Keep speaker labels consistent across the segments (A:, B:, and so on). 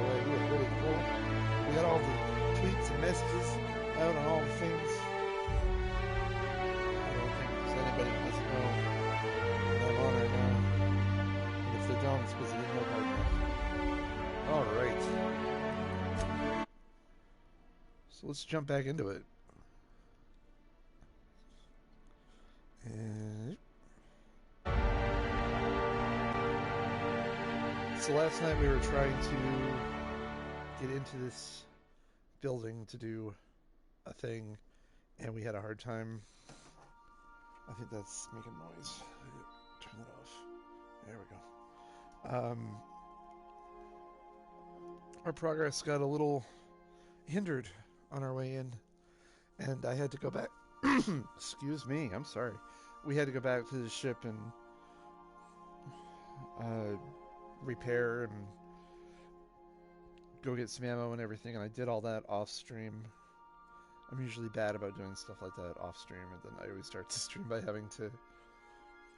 A: way. We are ready to roll. We got all the tweets and messages out on all the things. I don't think there's anybody who doesn't know that I'm on right now. And if they don't, it's because they didn't work hard enough. Alright. So let's jump back into it. And so last night we were trying to get into this building to do a thing, and we had a hard time. I think that's making noise. Turn that off. There we go. Our progress got a little hindered on our way in, and I had to go back. Excuse me, I'm sorry. We had to go back to the ship and repair and go get some ammo and everything, and I did all that off stream. I'm usually bad about doing stuff like that off stream, and then I always start to stream by having to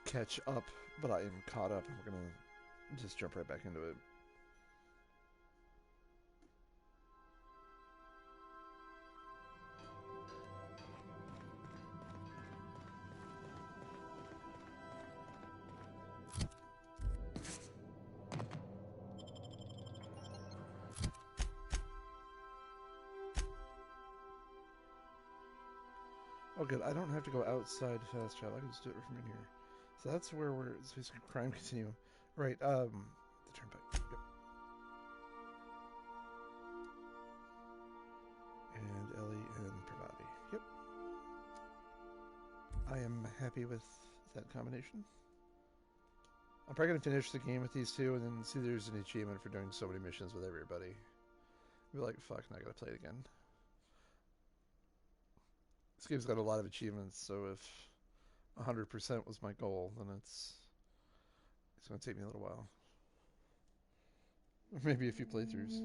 A: catch up, but I am caught up, and we're gonna just jump right back into it. Oh good, I don't have to go outside fast travel, I can just do it from in here. So that's where we're, it's basically crime continuum. Right, the turnpike, yep. And Ellie and Pravati, yep. I am happy with that combination. I'm probably going to finish the game with these two and then see if there's an achievement for doing so many missions with everybody. Be like, fuck, now I gotta play it again. This game's got a lot of achievements, so if 100% was my goal, then it's going to take me a little while. Or maybe a few playthroughs.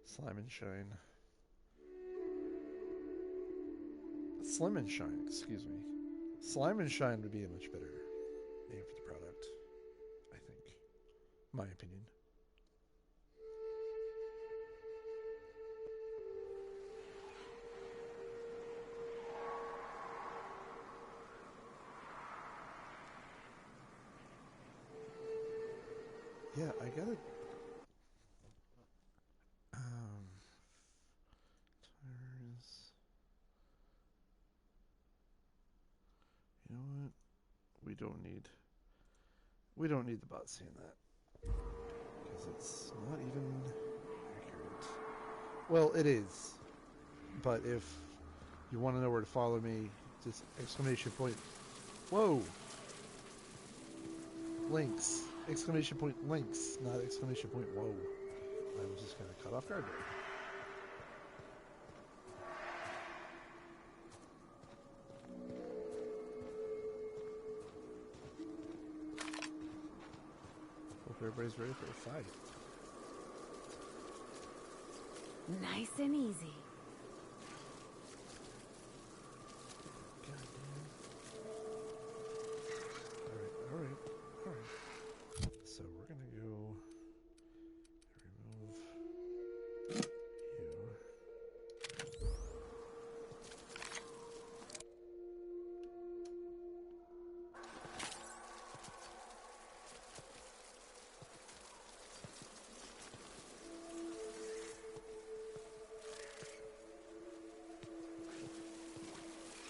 A: Slime and Shine. Slim and Shine, excuse me. Slime and Shine would be a much better name for the product, I think. My opinion. Yeah, I gotta... tires... You know what? We don't need the bot saying that. Because it's not even accurate. Well, it is. But if you want to know where to follow me, just exclamation point. Whoa! Links. Exclamation point links, not exclamation point whoa. I was just kind of caught off guard there. Hope everybody's ready for a fight.
B: Nice and easy.
A: Alright. So we're gonna go remove you.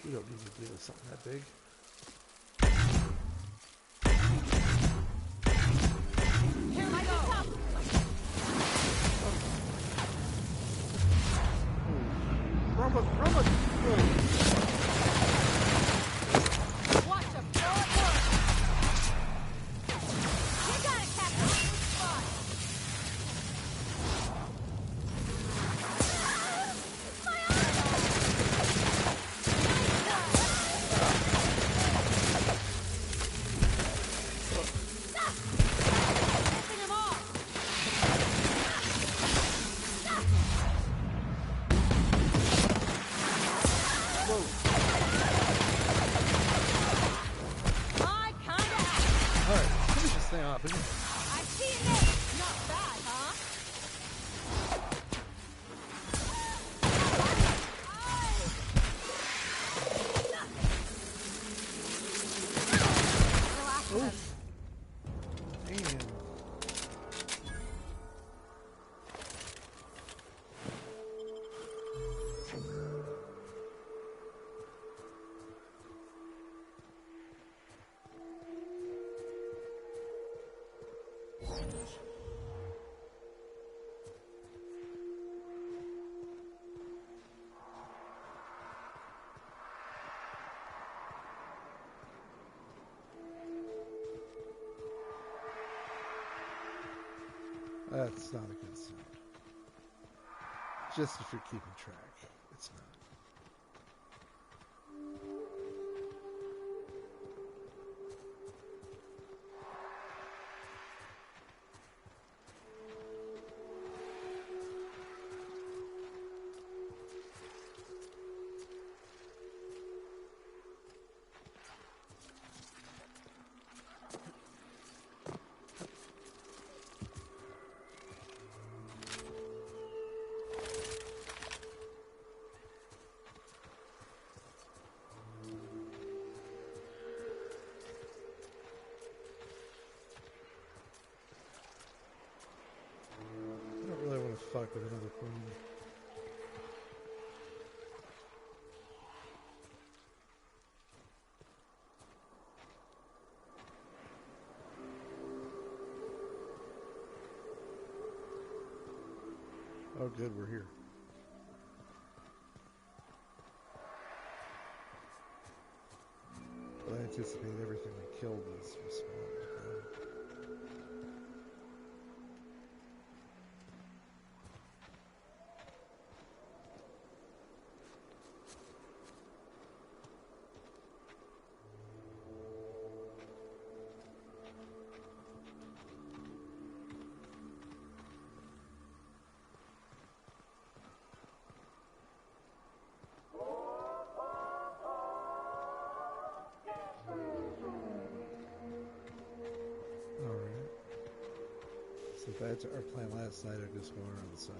A: We don't need to deal with something that big. Whoa. dropping.
B: I see this. Not bad, huh?
A: Oof. Damn. That's not a good sound. Just if you're keeping track, it's not. Fuck with another queen. Oh good, we're here. But I anticipate everything we killed was respawned. So that's our plan last night. I just go around the side.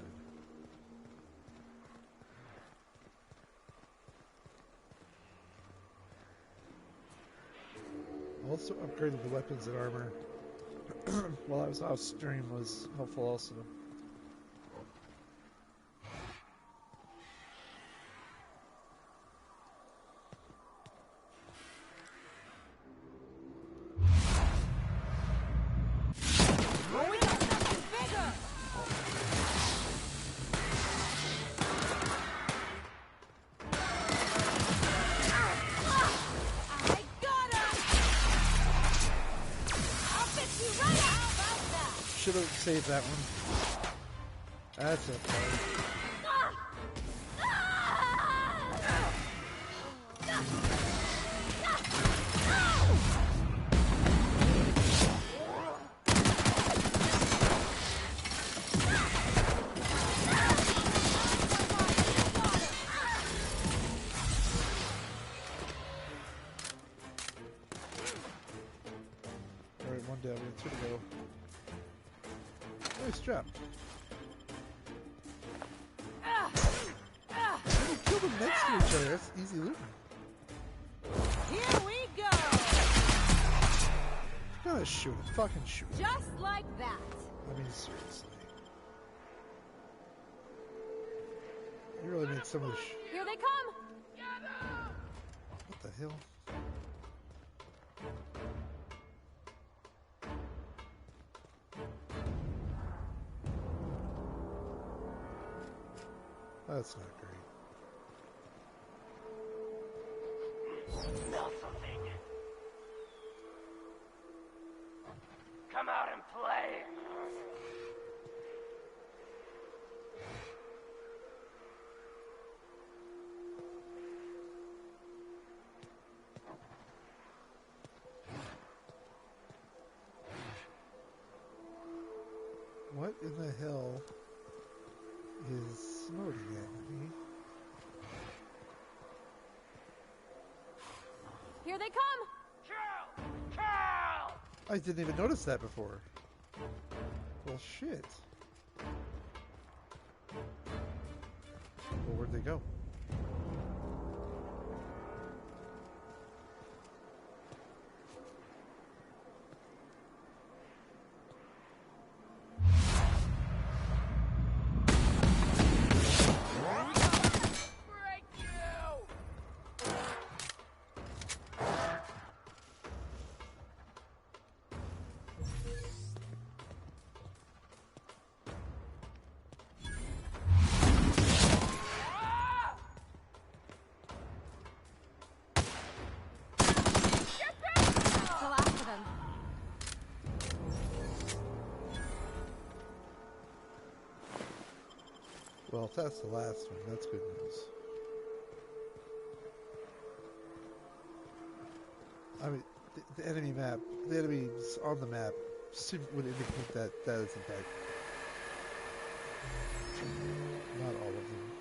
A: Also upgraded the weapons and armor while I was off stream was helpful also. Should have saved that one. That's okay. Alright, one down, we have two to go. Nice job. We kill them next to each other. That's easy looting.
B: Here we go.
A: You gotta shoot it. Fucking shoot it.
B: Just like that.
A: I mean, seriously. You really made some of the
B: Here they come.
A: What the hell? That's not great.
C: Smell something. Come out and play.
A: What in the hell is snorting at me?
B: Here they come.
C: Kill! Kill!
A: I didn't even notice that before. Well, shit. Well, where'd they go?
C: Break you!
B: The last of them.
A: Well, if that's the last one, that's good news. I mean, the enemy map, the enemies on the map would indicate that that is in fact not all of them.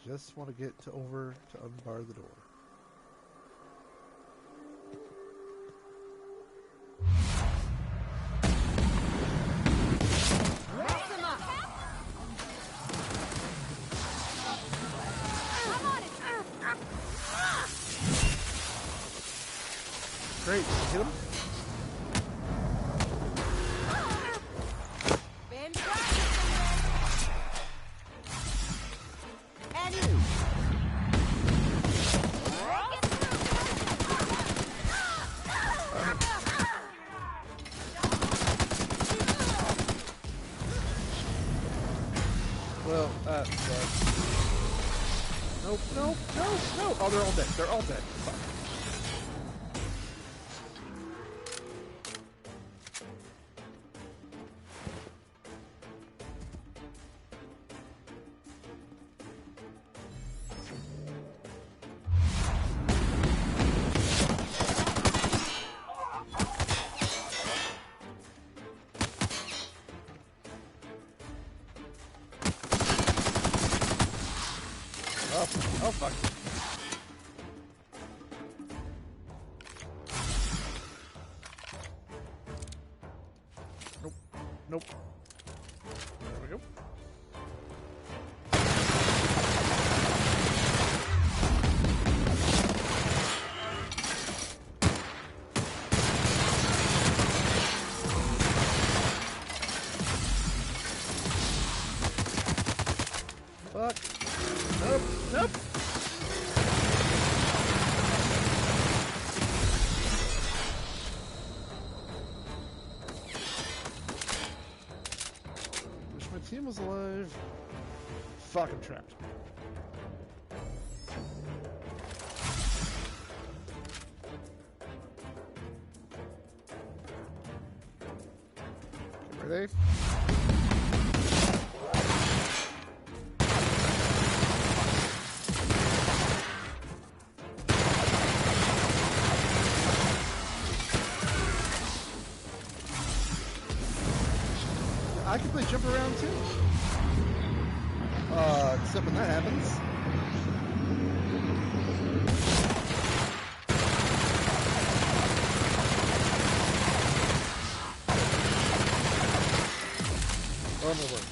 A: I just want to get over to unbar the door.
B: Mess them up. Come on,
A: Great, hit him.
B: been practicing this. And you.
A: Well, nope, nope, no, no. Oh, they're all dead. They're all dead. Fuck. Oh, fuck. Nope. Nope. There we go. Fuck. Nope. Nope. Wish my team was alive. Fuck, I'm trapped. Okay, ready? I can play jump around too. Except when that happens. Oh my word.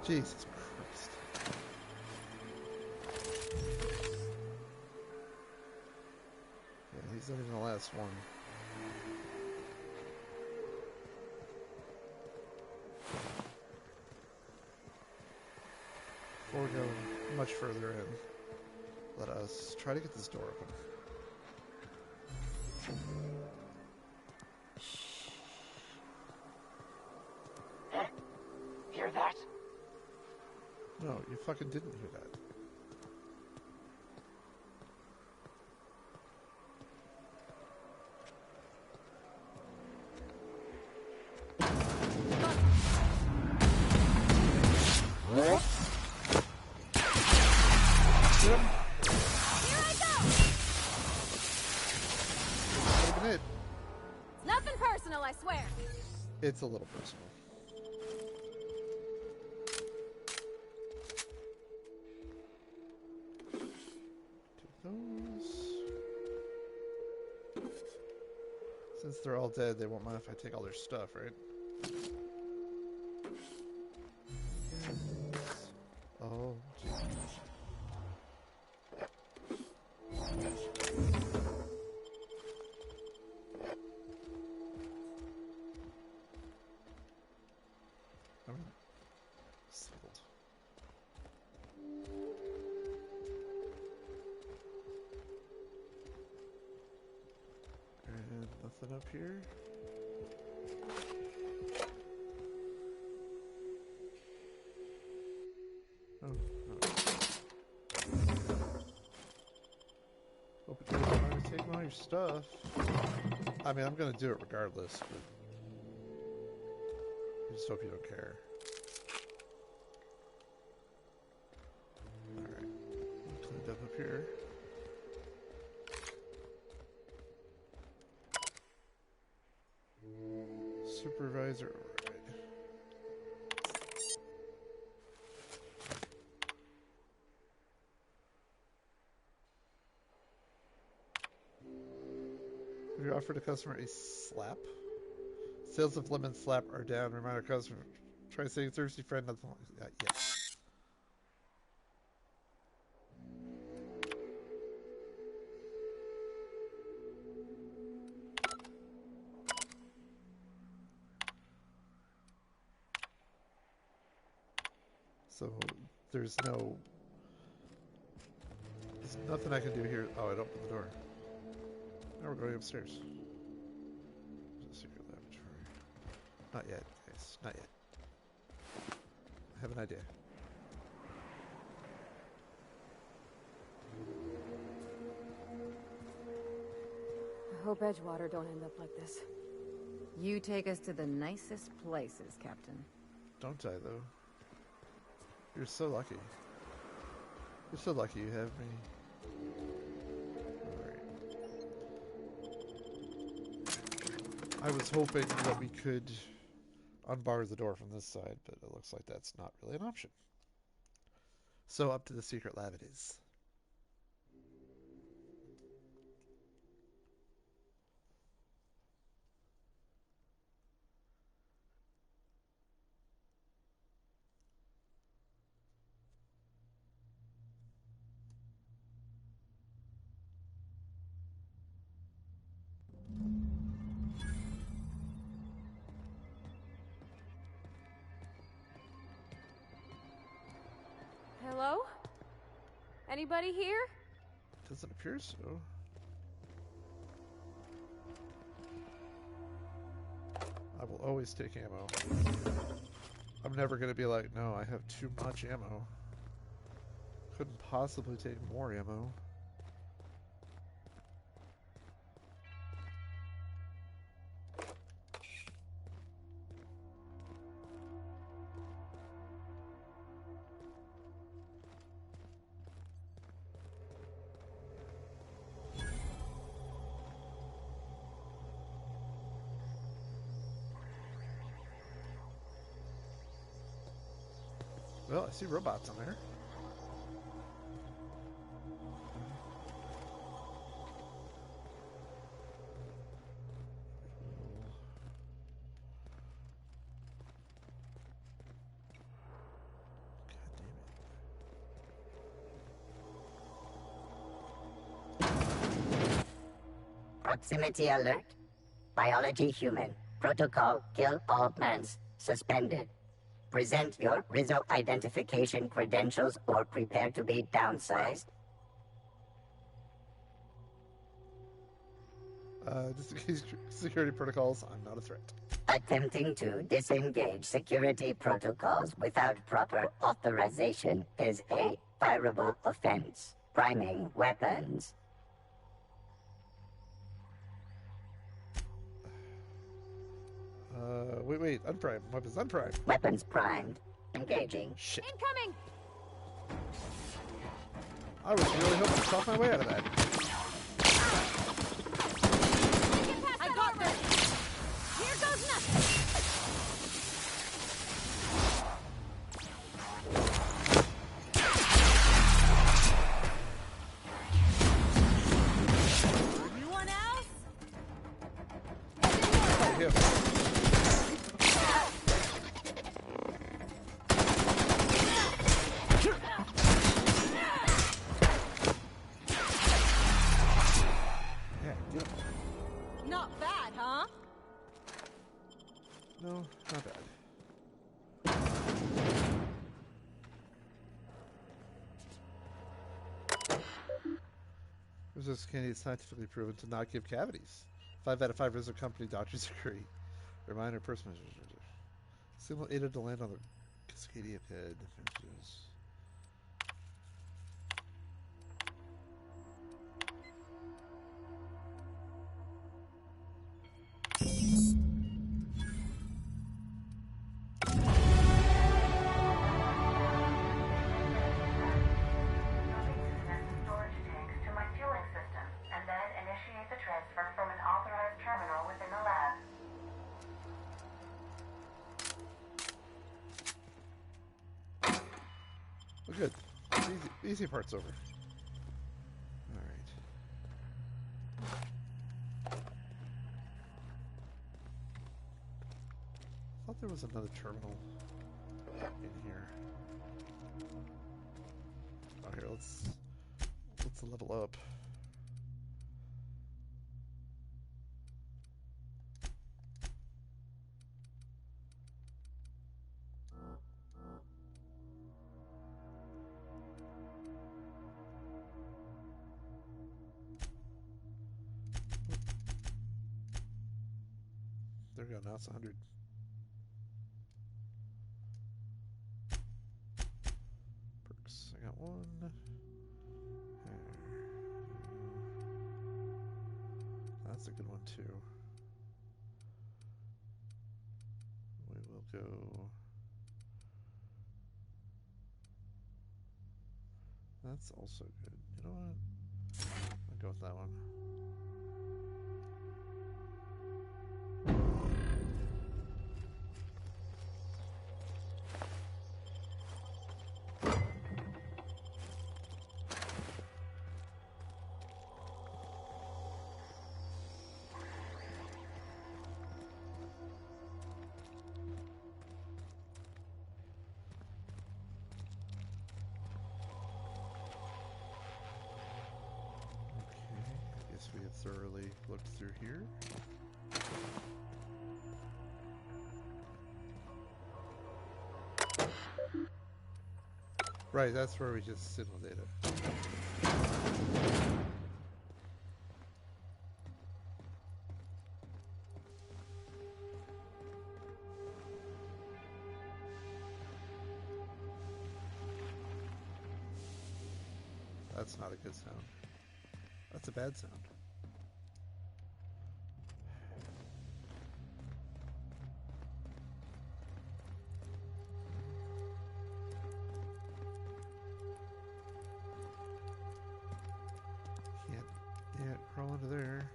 A: Jesus Christ. Yeah, he's not even the last one. Before we go much further in, let us try to get this door open.
C: Hear that?
A: No, you fucking didn't hear that. Get him.
B: Here I go!
A: Not even it.
B: Nothing personal, I swear.
A: It's a little personal. Take those. Since they're all dead, they won't mind if I take all their stuff, right? Oh, geez. I'm settled. And nothing up here. Oh, no. Hope it doesn't mind taking all your stuff. I mean, I'm gonna do it regardless, but I just hope you don't care. Alright. Cleaned up here. Supervisor override. Have you offered a customer a slap? Sales of lemon slap are down. Reminder customer. Try saying thirsty friend. Nothing like that. Yes. So there's nothing I can do here. Oh, it opened the door. Now we're going upstairs. There's a secret laboratory. Not yet, guys. Not yet. I have an idea.
B: I hope Edgewater don't end up like this.
D: You take us to the nicest places, Captain.
A: Don't die, though. You're so lucky. You're so lucky you have me. Alright. I was hoping that we could unbar the door from this side, but it looks like that's not really an option. So up to the secret lab it is.
B: Hello? Anybody here?
A: Doesn't appear so. I will always take ammo. I'm never going to be like, no, I have too much ammo. Couldn't possibly take more ammo. Well, I see robots on there.
E: Proximity alert. Biology human. Protocol kill all plants. Suspended. Present your Rizzo identification credentials or prepare to be downsized.
A: Just in case security protocols, I'm not a threat.
E: Attempting to disengage security protocols without proper authorization is a fireable offense. Priming weapons.
A: Wait, unprime. Weapons unprime.
E: Weapons primed. Engaging.
A: Shit.
B: Incoming!
A: I was really hoping to talk my way out of that.
B: I got this! Here goes nothing! Anyone else?
A: Oh, him. Yeah, get him.
B: Not bad, huh?
A: No, not bad. Resistance candy is scientifically proven to not give cavities. 5 out of 5 Rizzo Company doctors agree. Reminder, person simulated to land on the Cascadia pit.
F: Storage tanks to my fueling system, and then initiate the transfer from an authorized terminal within the lab.
A: Well, good. Easy part's over. Alright. I thought there was another terminal in here. Oh, here, let's level up. There we go, now it's 100. Perks. I got one. That's a good one too. We will go. That's also good. You know what? I'll go with that one. We have thoroughly looked through here. Right, that's where we just signal data. That's not a good sound. That's a bad sound. Can't crawl into there.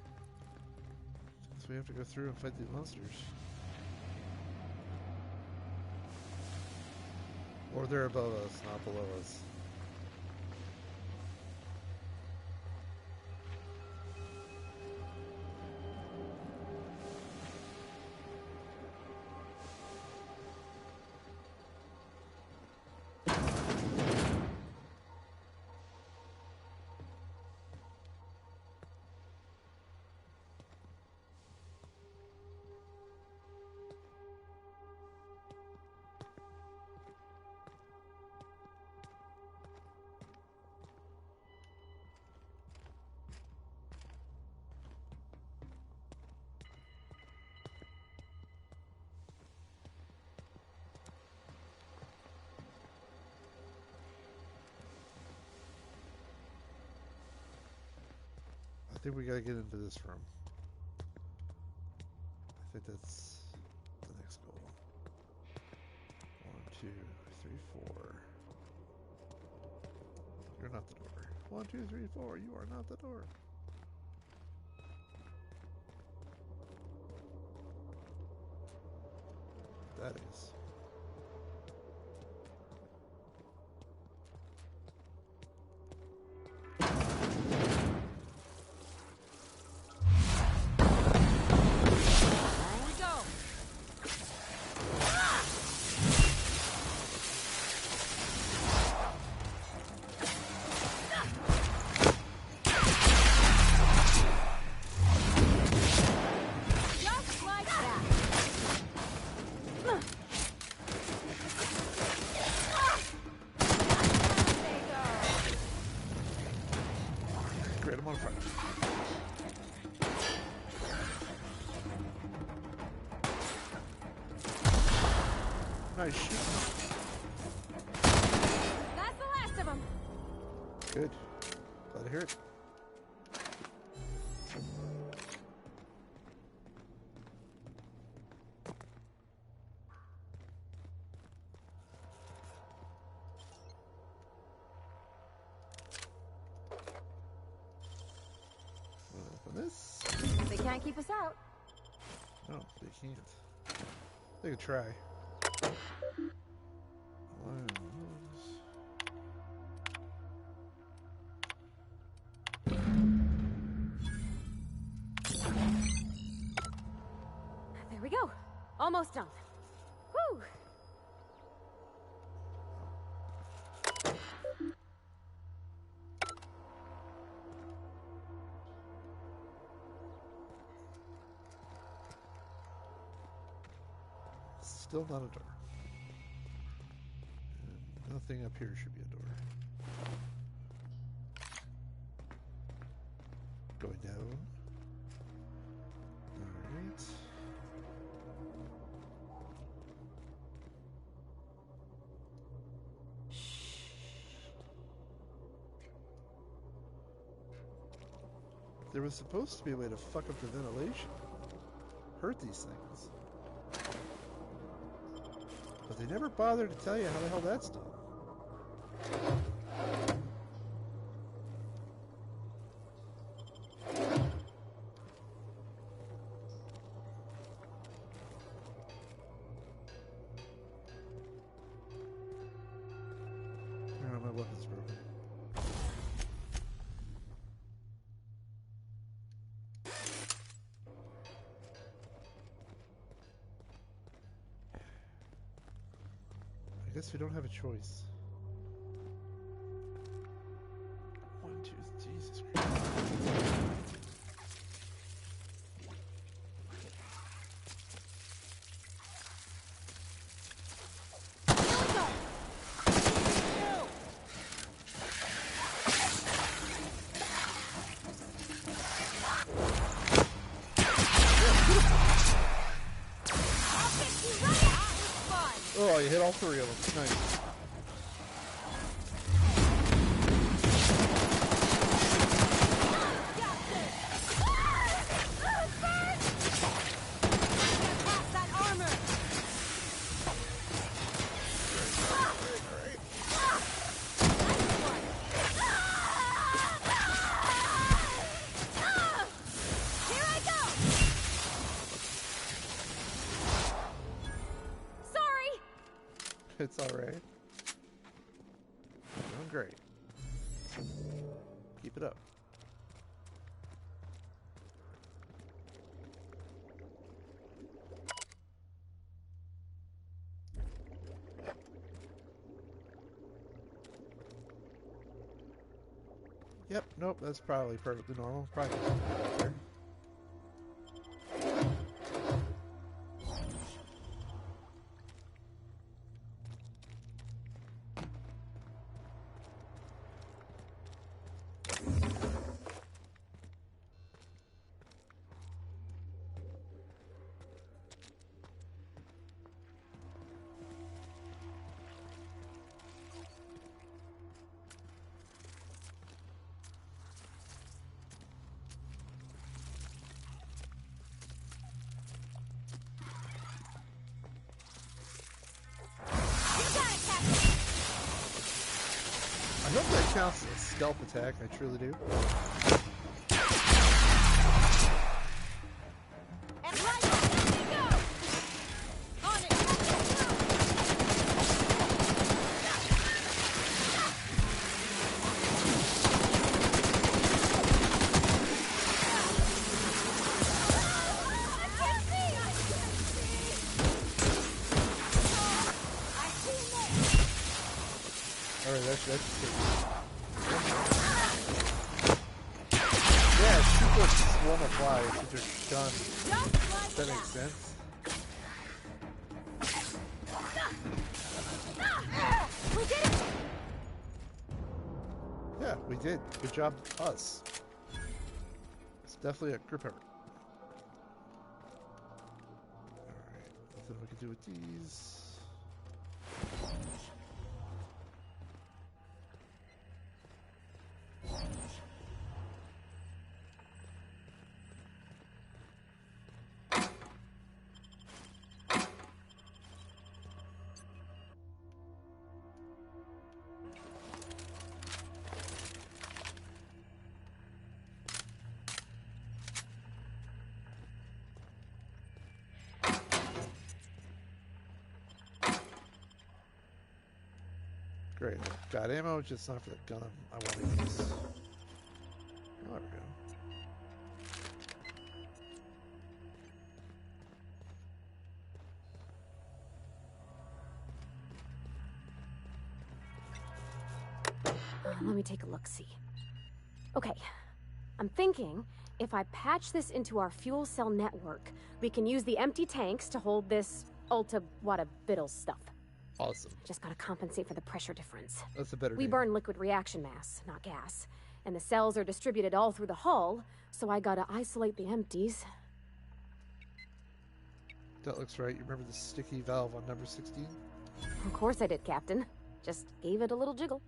A: So we have to go through and fight these monsters. Or they're above us, not below us. I think we gotta get into this room. I think that's the next goal. 1, 2, 3, 4. You're not the door. 1, 2, 3, 4. You are not the door. That is. Great, I'm on fire. Nice shooting.
B: That's the last of them.
A: Good. Glad to hear it. Open this.
B: They can't keep us out.
A: No, they can't. They could try.
B: There we go. Almost done. Whew.
A: Still not a door. And nothing up here should be a door. Going down. Alright. There was supposed to be a way to fuck up the ventilation. Hurt these things. But they never bothered to tell you how the hell that's done. Oh, my weapon's broken. I guess we don't have a choice. 1, 2, Jesus Christ. Oh, you hit all 3 of them. Nice. It's alright. Doing great. Keep it up. Yep, nope, that's probably perfectly normal. Probably there. hope that counts as a stealth attack. I truly do.
C: And right there we go! On it!
A: Alright, that's good. Yeah, shoot those swarm of flies with your gun. Does that make sense?
B: We did it!
A: Yeah, we did. Good job, us. It's definitely a grip effort. Alright, nothing we can do with these. Great. Got ammo, just not for the gun I want to use. Oh, there we go.
B: Let me take a look-see. Okay, I'm thinking if I patch this into our fuel cell network, we can use the empty tanks to hold this ulta-wada-biddle stuff.
A: Awesome.
B: Just gotta compensate for the pressure difference.
A: That's a better
B: We
A: name.
B: burn liquid reaction mass, not gas. And the cells are distributed all through the hull, so I gotta isolate the empties.
A: That looks right. You remember the sticky valve on number 16?
B: Of course I did, Captain. Just gave it a little jiggle.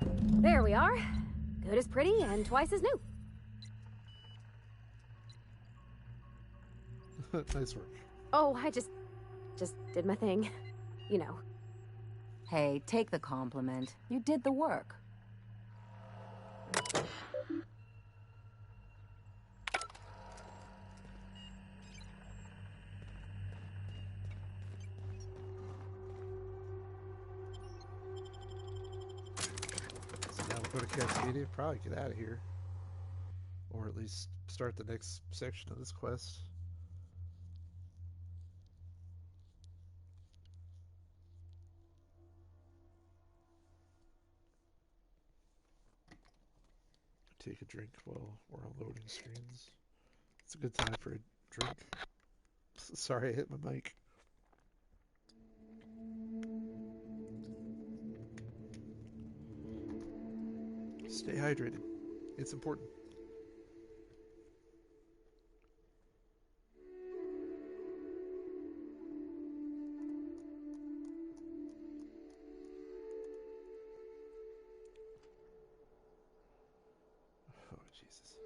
B: There we are. Good as pretty and twice as new.
A: Nice work.
B: Oh, I just did my thing. You know.
D: Hey, take the compliment. You did the work.
A: So now we'll go to Cascadia, probably get out of here. Or at least start the next section of this quest. Take a drink while we're on loading screens. It's a good time for a drink. Sorry, I hit my mic. Stay hydrated. It's important. Oh, Jesus.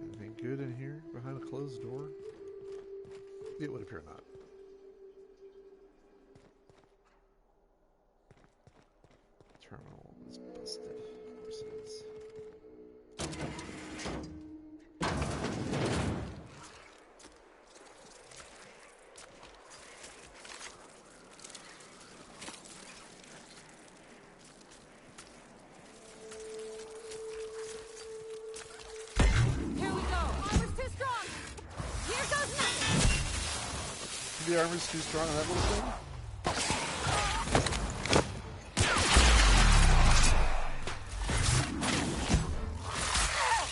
A: Anything good in here behind a closed door? It would appear not. Terminal is busted. Of course it is.
C: Here we go! Armor's too strong! Here goes nothing!
A: The armor's too strong on that little thing?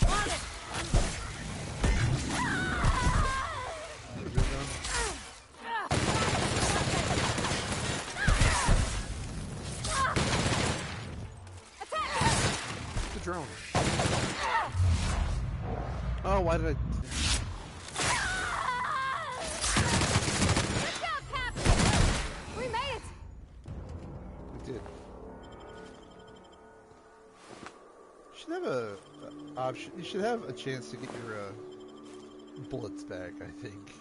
C: On it!
A: Is it done? drone. Oh, why did I...
C: Good job, Captain! We made it!
A: We did. You should have a option. You should have a chance to get your bullets back, I think.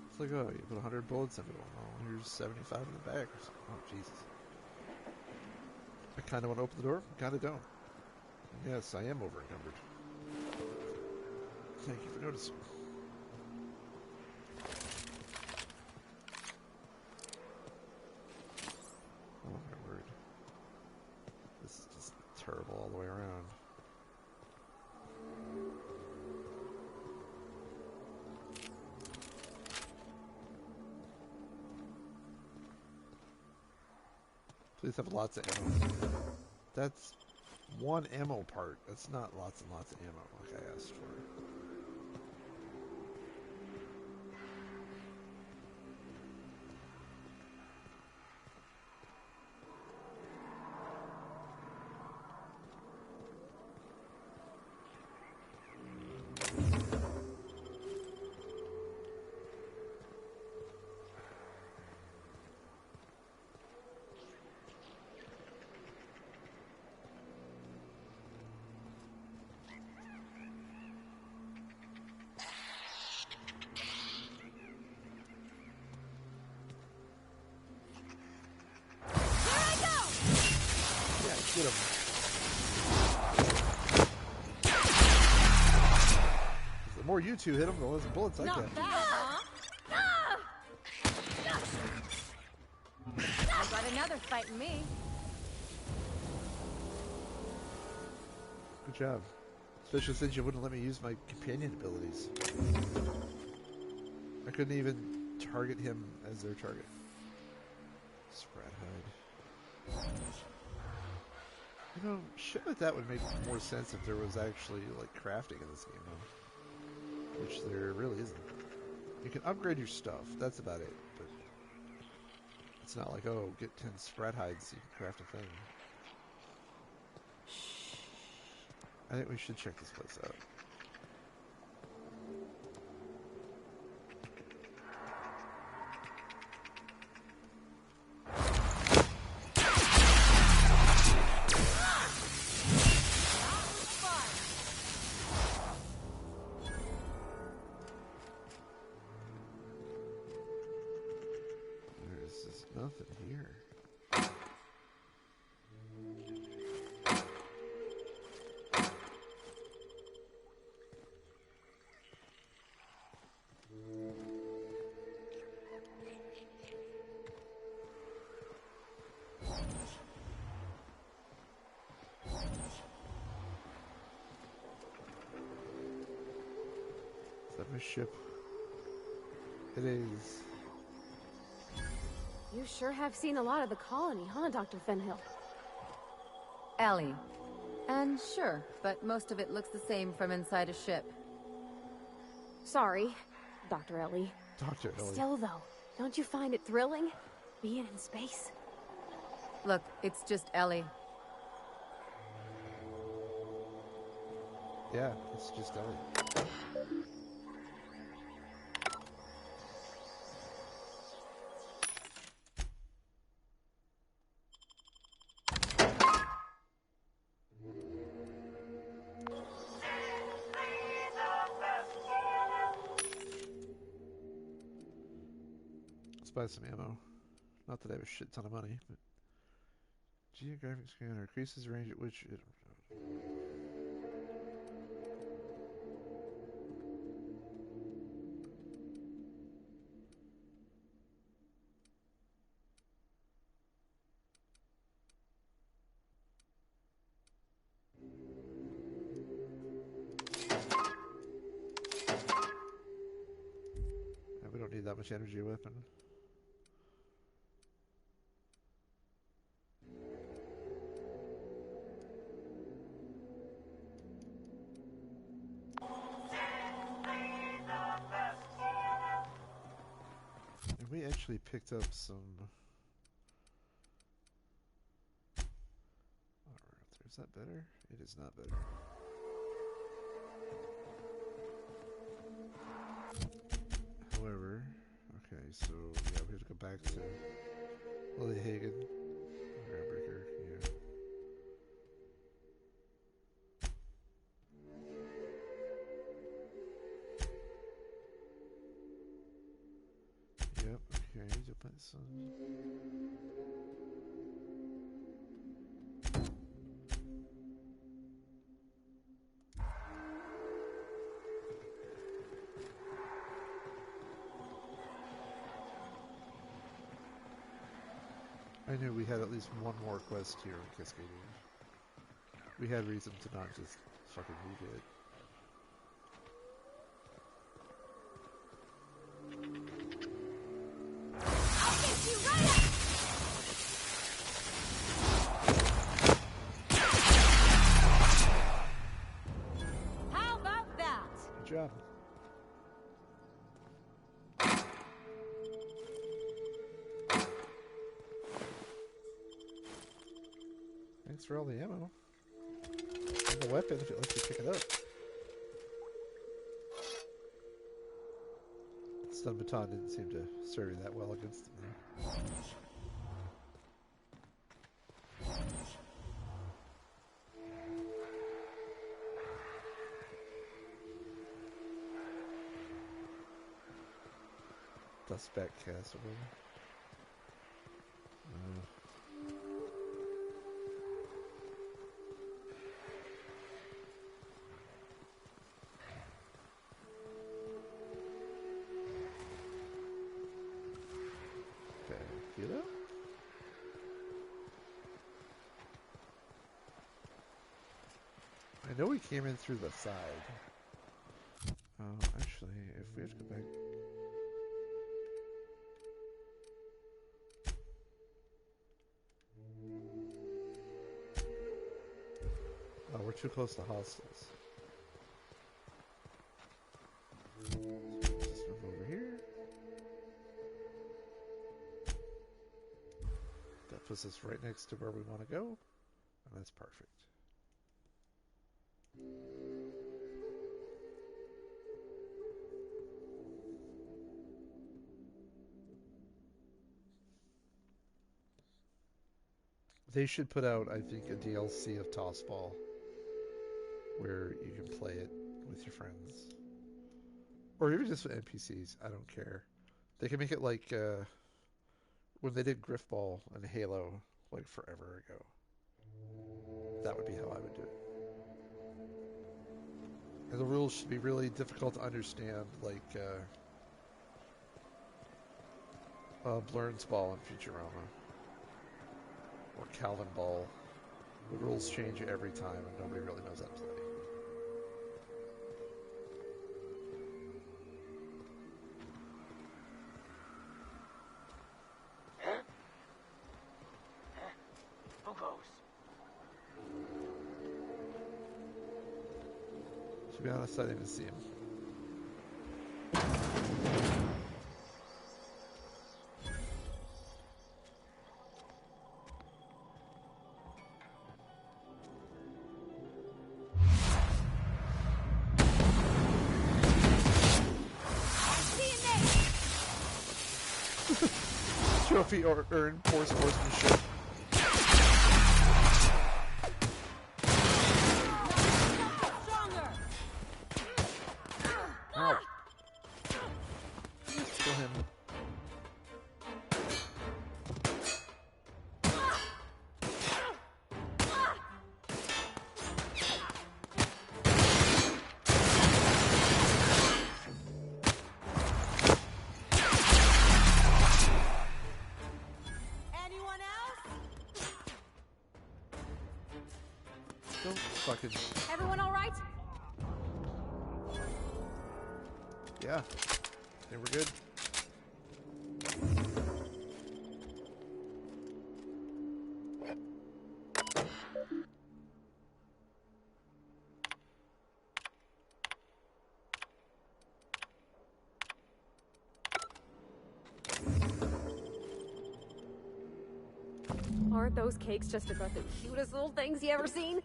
A: It's like, oh, you put 100 bullets into it. Oh, here's 75 in the back. Oh, Jesus. I kind of want to open the door, kind of don't. Yes, I am over encumbered. Thank you for noticing. Oh my word. This is just terrible all the way around. Please have lots of ammo. That's one ammo part. That's not lots and lots of ammo like I asked for. Get him. The more you two hit him, the less bullets I get.
C: Not bad, huh? I got another fighting me.
A: Good job. Especially since you wouldn't let me use my companion abilities. I couldn't even target him as their target. Spread hide. You know, shit like that would make more sense if there was actually, like, crafting in this game, though. Which there really isn't. You can upgrade your stuff, that's about it, but it's not like, oh, get 10 spread hides so you can craft a thing. I think we should check this place out. Nothing here. Is that my ship? It is.
B: You sure have seen a lot of the colony, huh, Dr. Fenhill?
D: Ellie. And sure, but most of it looks the same from inside a ship.
B: Sorry, Dr. Ellie.
A: Dr. Ellie.
B: Still, though, don't you find it thrilling? Being in space?
D: Look, it's just Ellie.
A: Yeah, it's just Ellie. Buy some ammo. Not that I have a shit ton of money, but geographic scanner increases the range at which it. We don't need that much energy weapon. We actually picked up some. I don't know if there's Is that better? It is not better. However, okay, so yeah, we have to go back to Lily Hagen. Groundbreaker, yeah. Yep, okay, to put some. I knew we had at least one more quest here in Cascadia. We had reason to not just fucking move it.
C: I'll get you right up! How about that?
A: Good job. Thanks for all the ammo. And the weapon if it lets you pick it up. Stun baton didn't seem to serve you that well against them there. Dustback Castle. Kilo? I know we came in through the side. Oh, actually, if we have to go back... Oh, we're too close to hostiles. Just move over here. That puts us right next to where we want to go, and that's perfect. They should put out, I think, a DLC of Tossball where you can play it with your friends. Or even just with NPCs, I don't care. They can make it like when they did Griffball and Halo like forever ago. That would be how I would do it. And the rules should be really difficult to understand, like Blurn's Ball in Futurama. Or Calvin Ball. The rules change every time and nobody really knows how to play.
G: Who goes?
A: To be honest, I didn't even see him. Trophy or earn poor sportsmanship.
C: Stronger!
A: Ow. Kill him.
C: Anyone else?
A: Don't fucking...
B: Everyone all right?
A: Yeah. I think we're good.
B: All Aren't those cakes just about the cutest little things you ever seen?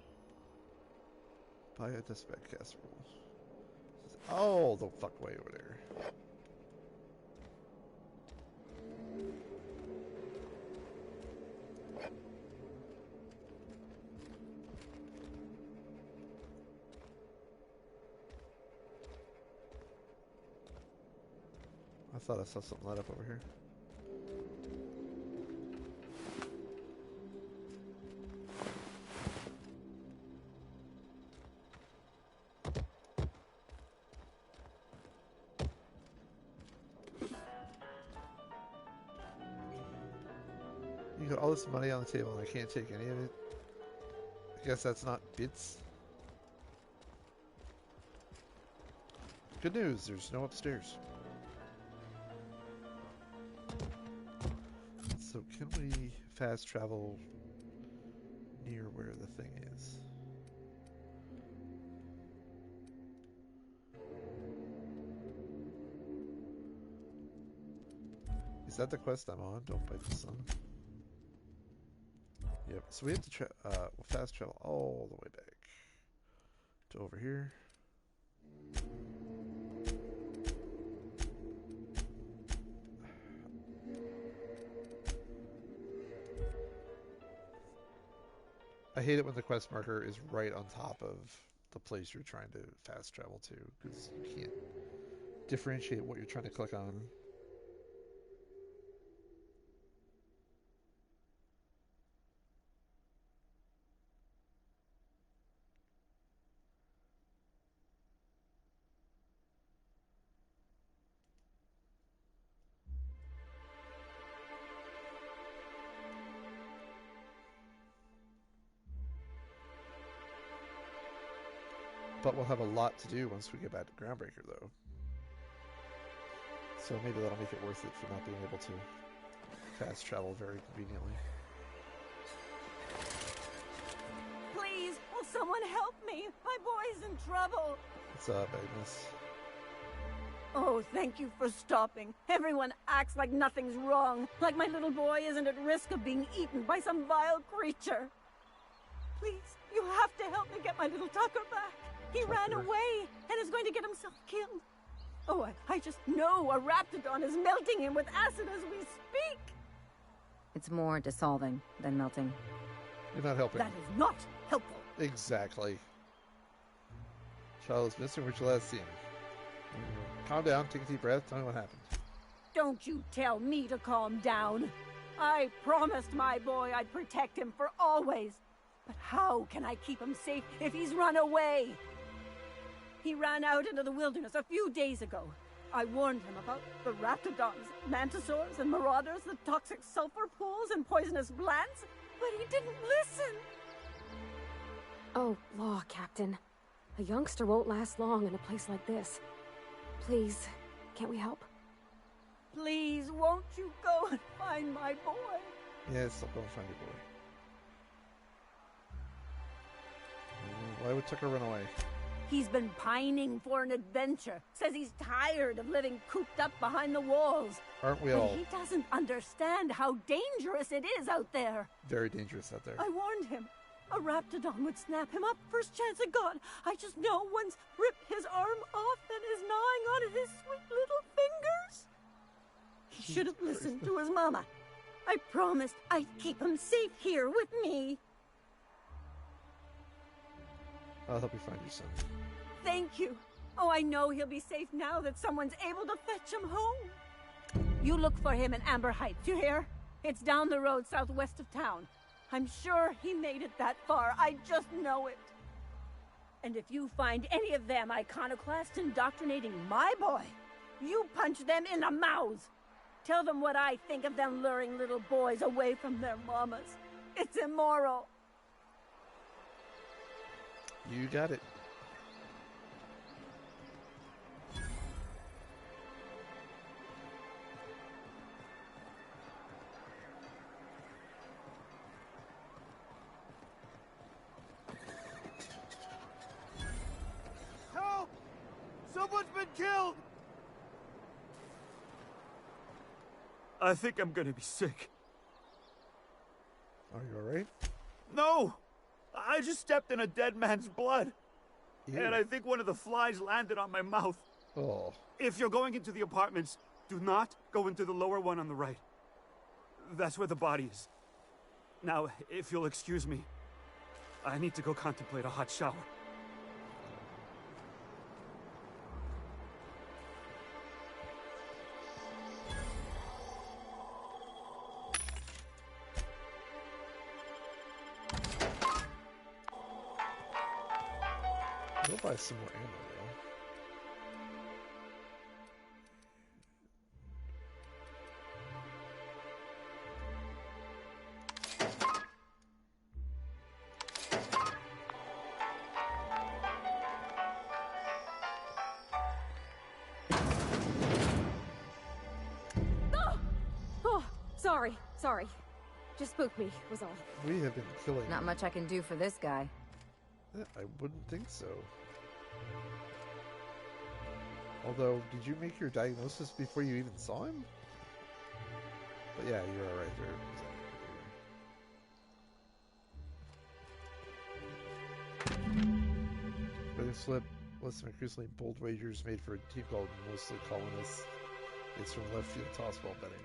A: Buy a dispatch casserole. Oh, the fuck way over there. I thought I saw something light up over here. You got all this money on the table and I can't take any of it. I guess that's not bits. Good news, there's no upstairs. So can we fast travel near where the thing is? Is that the quest I'm on? Don't bite the sun. Yep, so we have to fast travel all the way back to over here. I hate it when the quest marker is right on top of the place you're trying to fast travel to, because you can't differentiate what you're trying to click on. But we'll have a lot to do once we get back to Groundbreaker, though. So maybe that'll make it worth it for not being able to fast travel very conveniently.
C: Please, will someone help me? My boy's in trouble.
A: What's up, Agnes?
C: Oh, thank you for stopping. Everyone acts like nothing's wrong, like my little boy isn't at risk of being eaten by some vile creature. Please, you have to help me get my little Tucker back. He ran away and is going to get himself killed. Oh, I just know a Raptidon is melting him with acid as we speak.
D: It's more dissolving than melting.
A: You're not helping.
C: That is not helpful.
A: Exactly. Child is missing where you last seen him. Calm down, take a deep breath, tell me what happened.
C: Don't you tell me to calm down. I promised my boy I'd protect him for always. But how can I keep him safe if he's run away? He ran out into the wilderness a few days ago. I warned him about the Raptidons, Mantisaurs, and Marauders, the toxic sulfur pools, and poisonous glands, but he didn't listen.
B: Oh, law, Captain. A youngster won't last long in a place like this. Please, can't we help?
C: Please, won't you go and find my boy?
A: Yes, I'll go and find your boy. Why would Tucker run away?
C: He's been pining for an adventure. Says he's tired of living cooped up behind the walls.
A: Aren't we
C: But
A: all?
C: he doesn't understand how dangerous it is out there.
A: Very dangerous out there.
C: I warned him. A Raptidon would snap him up first chance it got. I just know one's ripped his arm off and is gnawing on his sweet little fingers. He should have listened to his mama. I promised I'd keep him safe here with me.
A: I'll help you find your son.
C: Thank you. Oh, I know he'll be safe now that someone's able to fetch him home. You look for him in Amber Heights, you hear? It's down the road southwest of town. I'm sure he made it that far. I just know it. And if you find any of them iconoclasts indoctrinating my boy, you punch them in the mouths. Tell them what I think of them luring little boys away from their mamas. It's immoral.
A: You got it.
H: Help! Someone's been killed! I think I'm gonna be sick.
A: Are you alright?
H: No! I just stepped in a dead man's blood.
A: Ew.
H: And I think one of the flies landed on my mouth.
A: Oh.
H: If you're going into the apartments, do not go into the lower one on the right. That's where the body is. Now, if you'll excuse me, I need to go contemplate a hot shower.
A: We'll buy some more ammo, though.
B: Oh, sorry. Just spooked me, was all.
A: We have been killing...
D: Not much I can do for this guy.
A: I wouldn't think so. Although, did you make your diagnosis before you even saw him? But yeah, you're alright there. Brother Slip lists some increasingly bold wagers made for a team called Mostly Colonists. It's from left field tossball betting.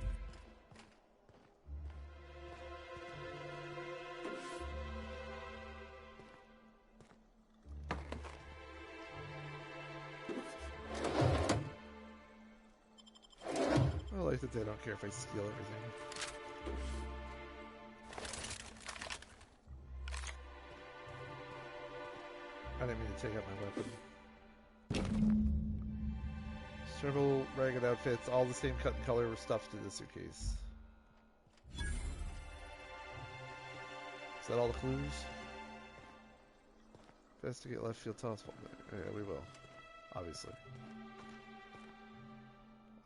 A: I like that they don't care if I steal everything. I didn't mean to take out my weapon. Several ragged outfits, all the same cut and color, were stuffed in the suitcase. Is that all the clues? Investigate left field tossball. Yeah, we will. Obviously.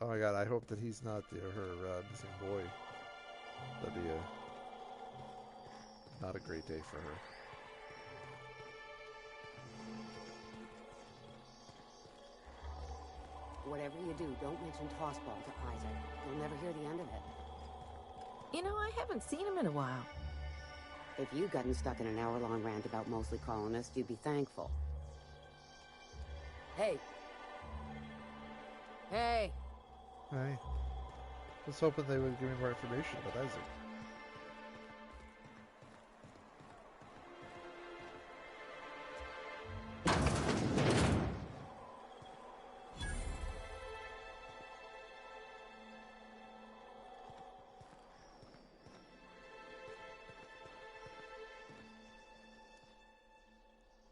A: Oh my god, I hope that he's not her missing boy. That'd be not a great day for her.
I: Whatever you do, don't mention tossball to Isaac. You'll never hear the end of it.
J: You know, I haven't seen him in a while.
I: If you'd gotten stuck in an hour-long rant about mostly colonists, you'd be thankful. Hey. Hey.
A: Hey. I was hoping they would give me more information about Isaac.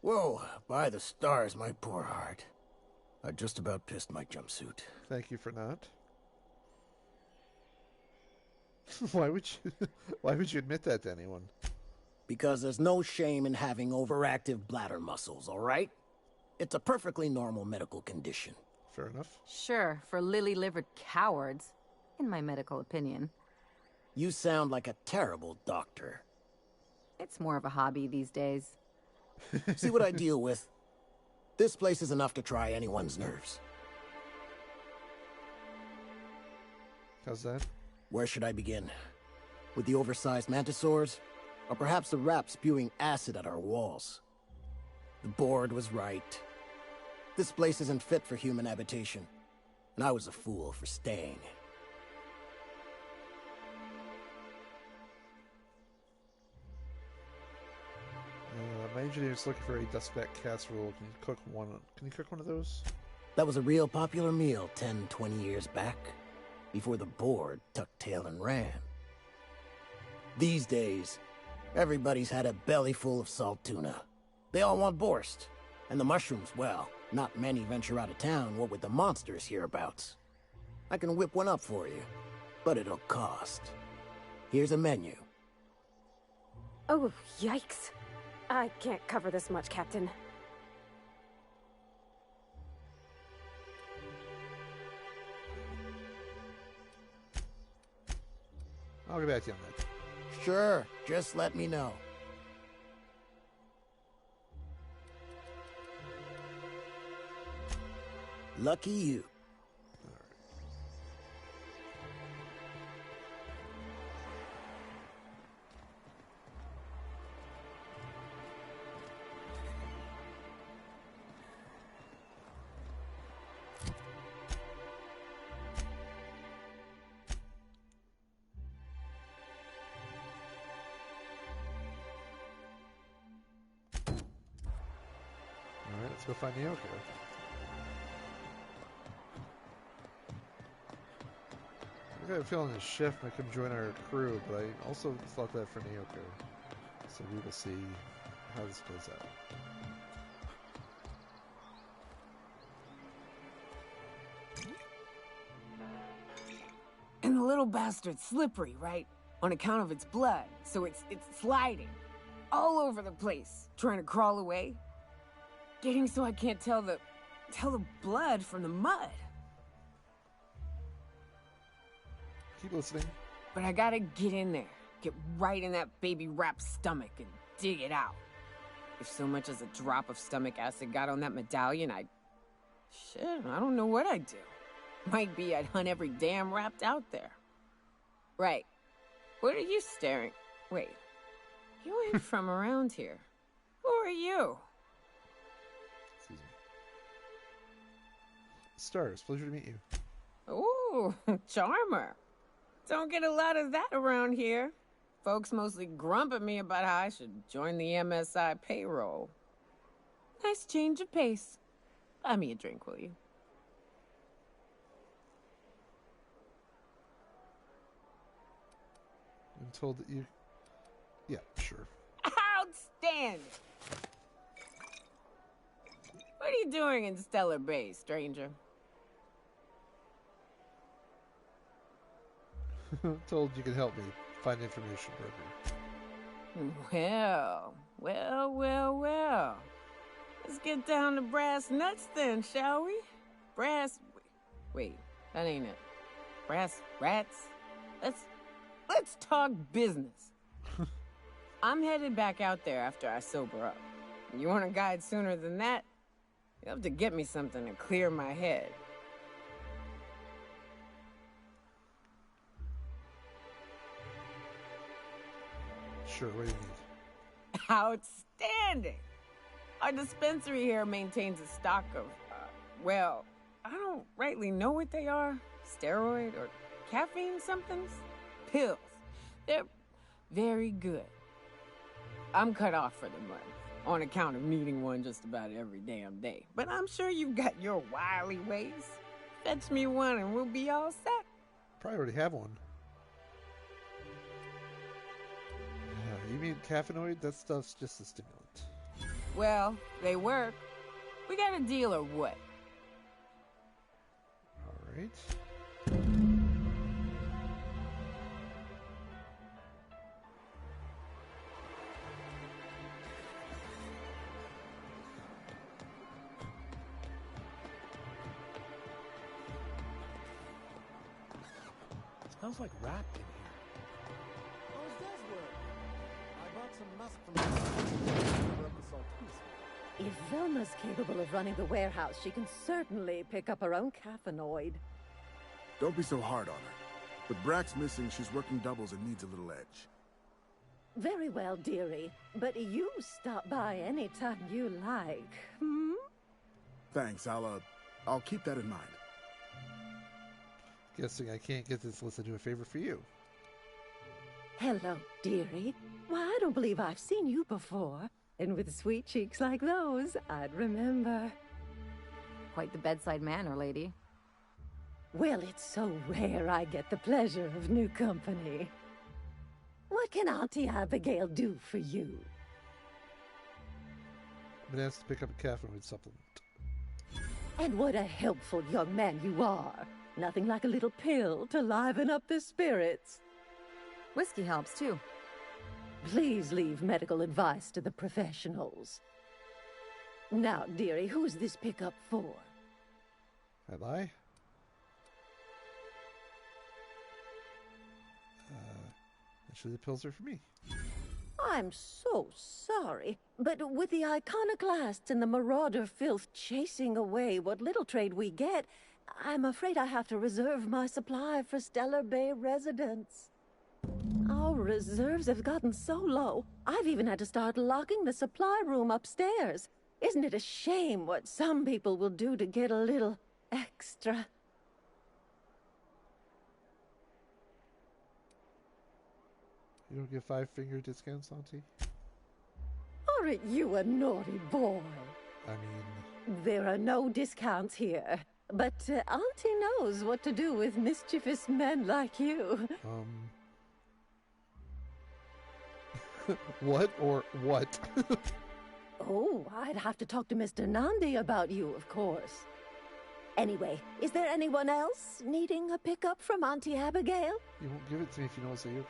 K: Whoa, by the stars, my poor heart. I just about pissed my jumpsuit.
A: Thank you for not. Why would you admit that to anyone?
K: Because there's no shame in having overactive bladder muscles, all right? It's a perfectly normal medical condition.
A: Fair enough.
D: Sure, for lily-livered cowards, in my medical opinion.
K: You sound like a terrible doctor.
D: It's more of a hobby these days.
K: See what I deal with? This place is enough to try anyone's nerves.
A: How's that?
K: Where should I begin? With the oversized mantisaurs? Or perhaps the rats spewing acid at our walls? The board was right. This place isn't fit for human habitation. And I was a fool for staying.
A: My engineer's looking for a dustback casserole. Can you cook one? Can you cook one of those?
K: That was a real popular meal 10, 20 years back. Before the board tucked tail and ran. These days, everybody's had a belly full of salt tuna. They all want borscht. And the mushrooms, well, not many venture out of town, what with the monsters hereabouts. I can whip one up for you, but it'll cost. Here's a menu.
B: Oh, yikes. I can't cover this much, Captain.
A: I'll get back to you on that.
K: Sure, just let me know. Lucky you.
A: Let's go find Naoko. I got a feeling this chef might come join our crew, but I also thought that for Naoko. So we will see how this plays out.
I: And the little bastard's slippery, right? On account of its blood, so it's sliding all over the place, trying to crawl away. Getting so I can't tell the blood from the mud.
A: Keep listening.
I: But I gotta get in there, get right in that baby rap's stomach and dig it out. If so much as a drop of stomach acid got on that medallion, shit, I don't know what I'd do. Might be I'd hunt every damn Rapt out there. Right. What are you staring? Wait. You ain't from around here. Who are you?
A: Excuse me. Stars, pleasure to meet you.
I: Ooh, charmer. Don't get a lot of that around here. Folks mostly grump at me about how I should join the MSI payroll. Nice change of pace. Buy me a drink, will you?
A: I'm told that you... Yeah, sure.
I: Outstanding! What are you doing in Stellar Bay, stranger?
A: Told you could help me find information broker.
I: Well. Let's get down to brass nuts then, shall we? Wait, that ain't it. Brass rats? Let's talk business. I'm headed back out there after I sober up. You want a guide sooner than that? You'll have to get me something to clear my head.
A: Sure, what do you need?
I: Outstanding! Our dispensary here maintains a stock of, well, I don't rightly know what they are. Steroid or caffeine somethings? Pills. They're very good. I'm cut off for the month, on account of needing one just about every damn day. But I'm sure you've got your wily ways. Fetch me one and we'll be all set.
A: Probably already have one. You mean caffeinoid? That stuff's just a stimulant.
I: Well, they work. We got a deal or what?
A: Alright.
L: Smells like Rapt in here. Oh, it does work. I bought some musk from the cover up the Saltines.
M: If Velma's capable of running the warehouse, she can certainly pick up her own caffeinoid.
N: Don't be so hard on her. With Brax missing, she's working doubles and needs a little edge.
M: Very well, dearie. But you stop by anytime you like, hmm?
N: Thanks, I'll keep that in mind.
A: Guessing I can't get this list to do a favor for you.
M: Hello, dearie. Why, I don't believe I've seen you before. And with sweet cheeks like those, I'd remember.
D: Quite the bedside manner, lady.
M: Well, it's so rare I get the pleasure of new company. What can Auntie Abigail do for you?
A: I've been asked to pick up a caffeinoid supplement.
M: And what a helpful young man you are. Nothing like a little pill to liven up the spirits.
D: Whiskey helps, too.
M: Please leave medical advice to the professionals. Now, dearie, who's this pickup for?
A: Have I? Actually, the pills are for me.
M: I'm so sorry, but with the iconoclasts and the marauder filth chasing away what little trade we get, I'm afraid I have to reserve my supply for Stellar Bay residents. Our reserves have gotten so low, I've even had to start locking the supply room upstairs. Isn't it a shame what some people will do to get a little extra?
A: You don't get 5-finger discounts, Auntie?
M: Aren't you a naughty boy?
A: I mean...
M: There are no discounts here. But Auntie knows what to do with mischievous men like you.
A: What or what?
M: Oh, I'd have to talk to Mr. Nandi about you, of course. Anyway, is there anyone else needing a pickup from Auntie Abigail?
A: You won't give it to me if you don't say you.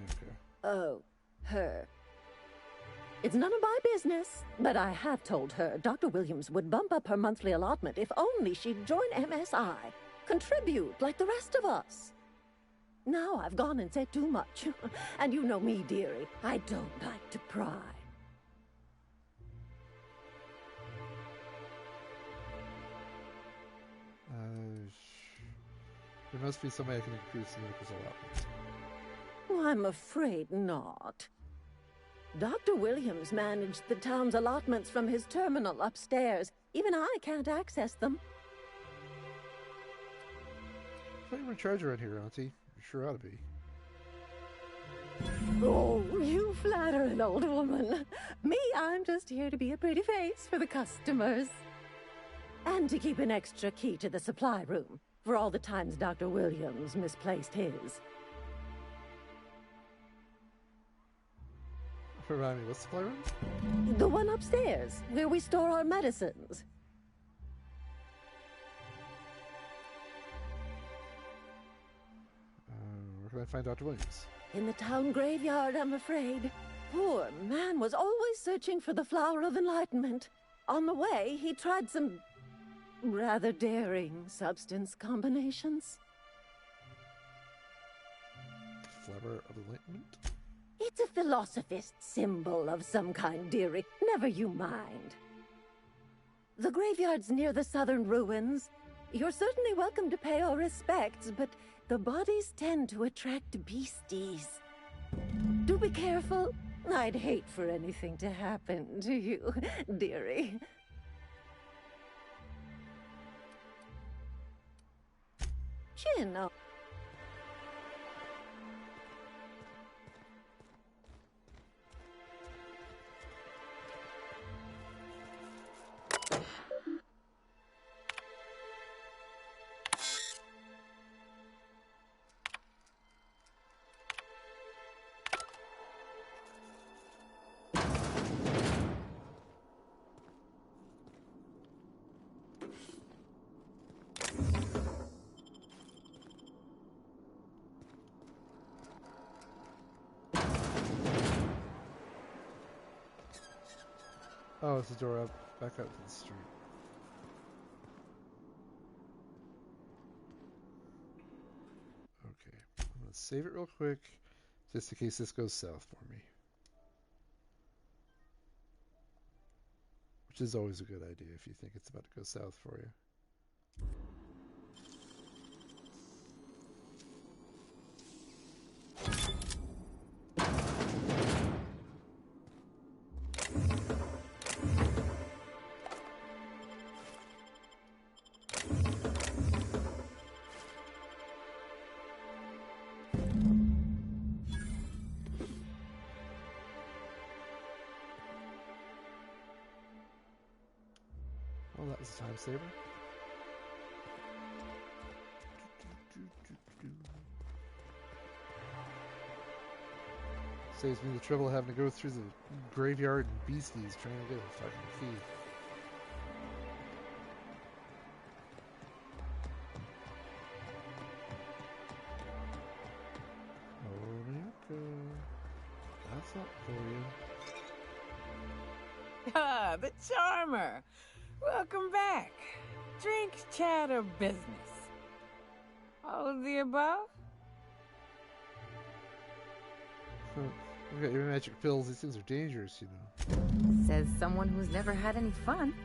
A: Okay.
M: Oh, her. It's none of my business, but I have told her Dr. Williams would bump up her monthly allotment if only she'd join MSI, contribute like the rest of us. Now I've gone and said too much. And you know me, dearie, I don't like to pry.
A: There must be some way I can increase the medical allotment.
M: Oh, I'm afraid not. Dr. Williams managed the town's allotments from his terminal upstairs. Even I can't access them.
A: I thought you were in charge around here, Auntie. You sure ought to be.
M: Oh, you flatter an old woman. Me, I'm just here to be a pretty face for the customers. And to keep an extra key to the supply room, for all the times Dr. Williams misplaced his.
A: Remind me, what's the supply room?
M: The one upstairs, where we store our medicines.
A: Where can I find Dr. Williams?
M: In the town graveyard, I'm afraid. Poor man was always searching for the Flower of Enlightenment. On the way, he tried some rather daring substance combinations.
A: Flower of Enlightenment?
M: It's a philosophist symbol of some kind, dearie. Never you mind. The graveyard's near the southern ruins. You're certainly welcome to pay our respects, but the bodies tend to attract beasties. Do be careful. I'd hate for anything to happen to you, dearie. Chin up.
A: Oh, it's the door up. Back up to the street. Okay. I'm going to save it real quick, just in case this goes south for me. Which is always a good idea if you think it's about to go south for you. Well, that was a time saver. Saves me the trouble of having to go through the graveyard and beasties trying to get a fucking key. That's not for you.
I: Ah, the Charmer. Welcome back. Drink, chat, or business? All of the above?
A: I've got your magic pills. These things are dangerous, you know.
D: Says someone who's never had any fun.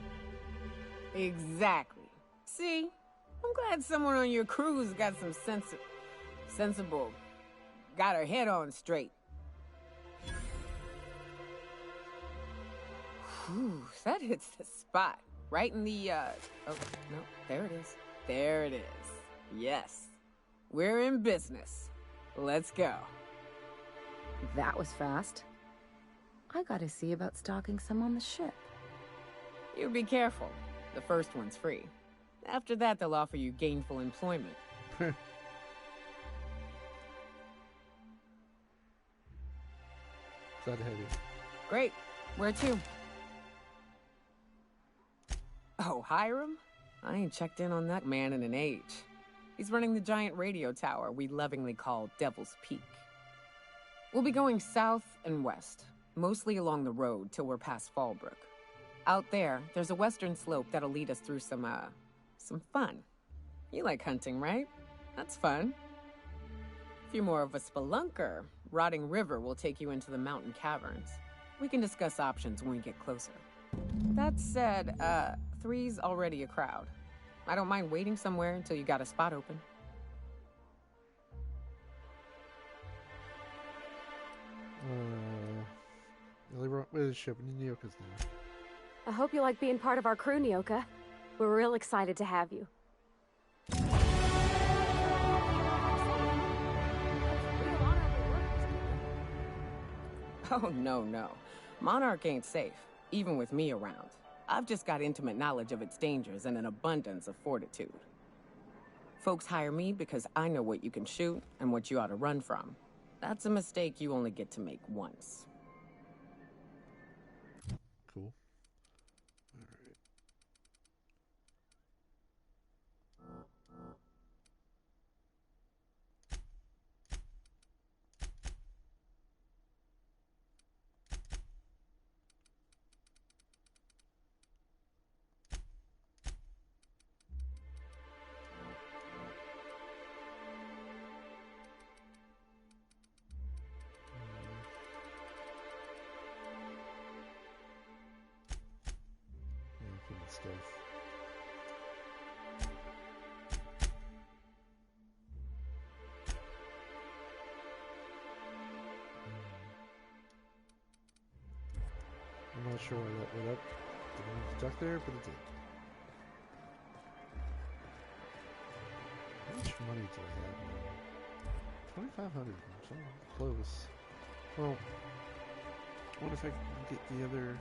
I: Exactly. See? I'm glad someone on your crew's got some sensible, got her head on straight. Whew, that hits the spot. Right in the, oh, no, there it is. There it is. Yes. We're in business. Let's go.
D: That was fast. I gotta see about stocking some on the ship.
I: You be careful. The first one's free. After that, they'll offer you gainful employment.
A: Is that heavy?
I: Great. Where to? Oh, Hiram? I ain't checked in on that man in an age. He's running the giant radio tower we lovingly call Devil's Peak. We'll be going south and west, mostly along the road till we're past Fallbrook. Out there, there's a western slope that'll lead us through some fun. You like hunting, right? That's fun. If you're more of a spelunker, Rotting River will take you into the mountain caverns. We can discuss options when we get closer. That said, 3's already a crowd. I don't mind waiting somewhere until you got a spot open.
A: Where's the ship? We need Nyoka's now.
B: I hope you like being part of our crew, Nyoka. We're real excited to have you.
I: Oh, no. Monarch ain't safe, even with me around. I've just got intimate knowledge of its dangers and an abundance of fortitude. Folks hire me because I know what you can shoot and what you ought to run from. That's a mistake you only get to make once.
A: Cool. Stuff. I'm not sure why that went up. Didn't have to duck there, but it did. How much money do I have now? 2,500. So close. Well, what if I can get the other?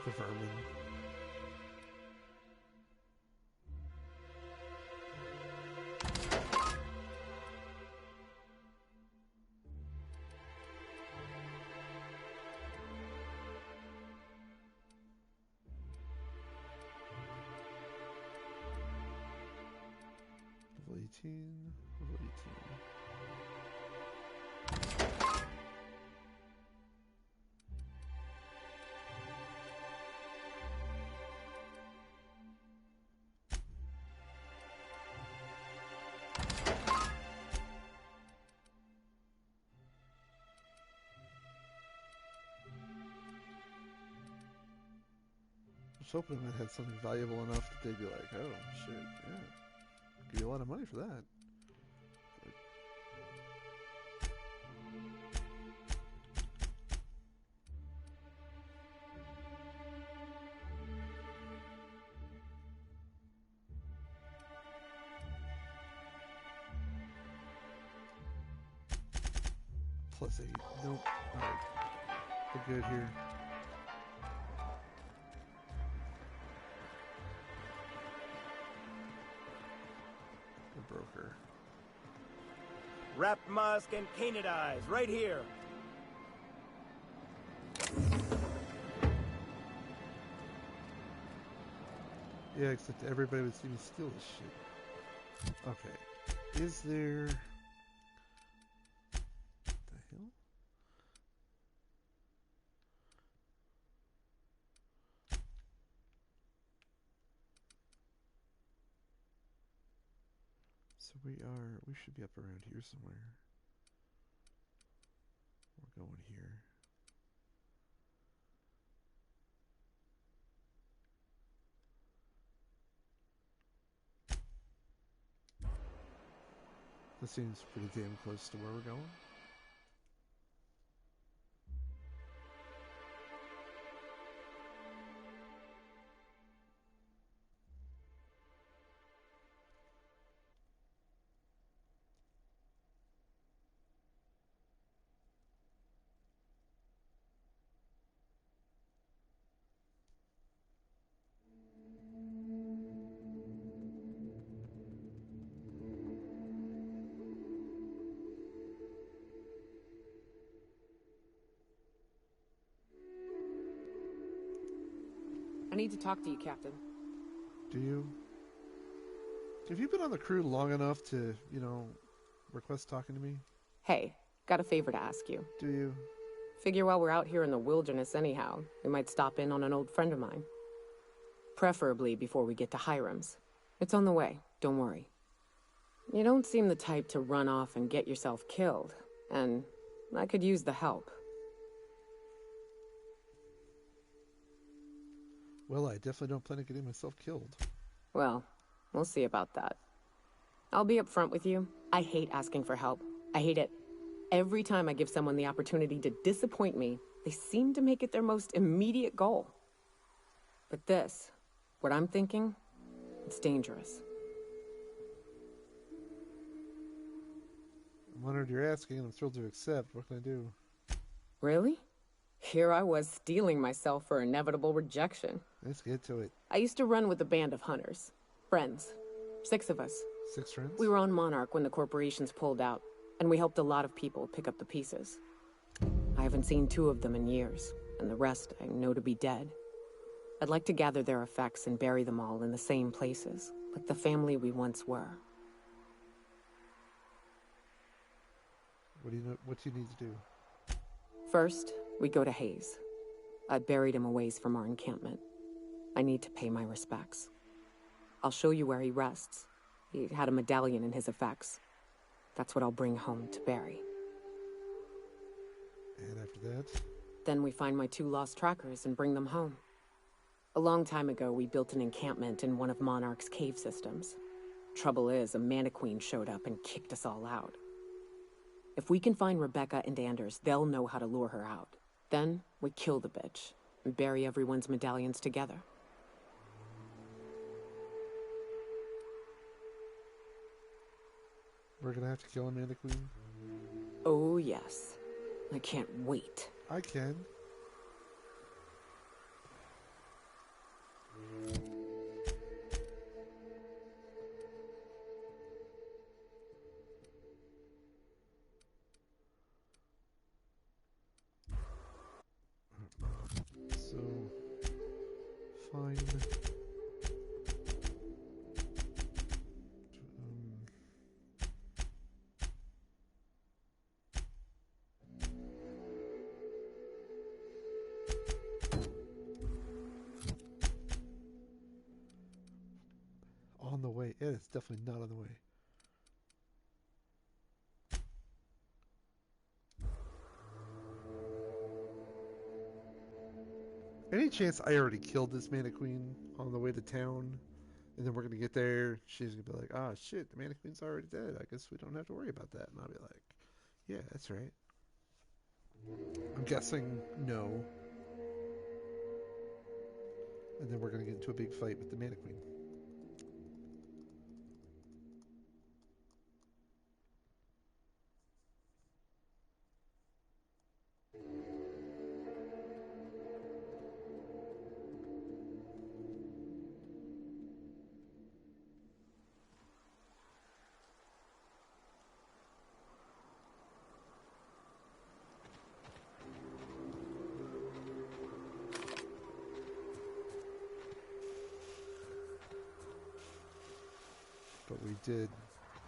A: The vermin. Level 18, level 18. I was hoping I might have something valuable enough that they'd be like, oh, shit, yeah. Give you a lot of money for that. +8. Nope. Alright. We're good here. Broker.
O: Wrapped musk and painted eyes, right here.
A: Yeah, except everybody would see me steal this shit. Okay. Is there... What the hell? So we should be up around here somewhere. We're going here. This seems pretty damn close to where we're going.
P: I need to talk to you, Captain.
A: Do you? Have you been on the crew long enough to, you know, request talking to me?
P: Hey, got a favor to ask you.
A: Do you?
P: Figure while we're out here in the wilderness anyhow, we might stop in on an old friend of mine. Preferably before we get to Hiram's. It's on the way, don't worry. You don't seem the type to run off and get yourself killed, and I could use the help.
A: Well, I definitely don't plan on getting myself killed.
P: Well, we'll see about that. I'll be upfront with you. I hate asking for help. I hate it. Every time I give someone the opportunity to disappoint me, they seem to make it their most immediate goal. But this, what I'm thinking, it's dangerous.
A: I'm honored you're asking, and I'm thrilled to accept. What can I do?
P: Really? Here I was steeling myself for inevitable rejection.
A: Let's get to it.
P: I used to run with a band of hunters. Friends. 6 of us.
A: 6 friends?
P: We were on Monarch when the corporations pulled out, and we helped a lot of people pick up the pieces. I haven't seen 2 of them in years, and the rest I know to be dead. I'd like to gather their effects and bury them all in the same places, like the family we once were.
A: What do you need to do?
P: First, we go to Hayes. I buried him a ways from our encampment. I need to pay my respects. I'll show you where he rests. He had a medallion in his effects. That's what I'll bring home to Barry.
A: And after that?
P: Then we find my 2 lost trackers and bring them home. A long time ago, we built an encampment in one of Monarch's cave systems. Trouble is, a Mantiqueen showed up and kicked us all out. If we can find Rebecca and Anders, they'll know how to lure her out. Then, we kill the bitch, and bury everyone's medallions together.
A: We're gonna have to kill Amanda Queen?
P: Oh, yes. I can't wait.
A: I can. So, fine. On the way. Yeah, it's definitely not on the way. Any chance I already killed this Mantiqueen on the way to town? And then we're going to get there. She's going to be like, ah, shit, the Mantiqueen's already dead. I guess we don't have to worry about that. And I'll be like, yeah, that's right. I'm guessing no. And then we're going to get into a big fight with the Mantiqueen. But we did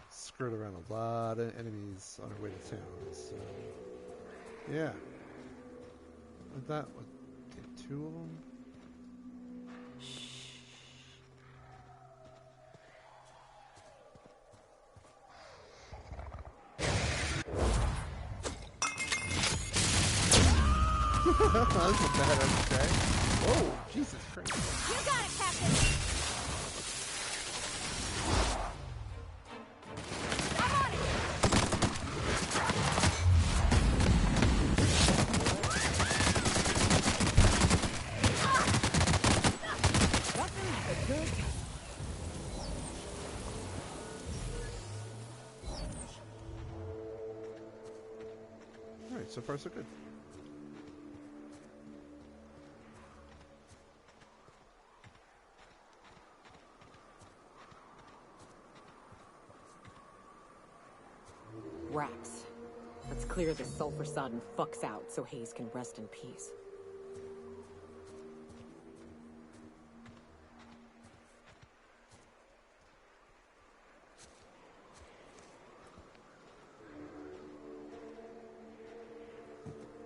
A: skirt around a lot of enemies on our way to town, so yeah. And that would get 2 of them. That's a badass attack. Whoa, Jesus Christ.
C: You got it, Captain! I'm on it!
A: so far so good.
P: Rax. Let's clear the sulfur-sodden fucks out so Hayes can rest in peace.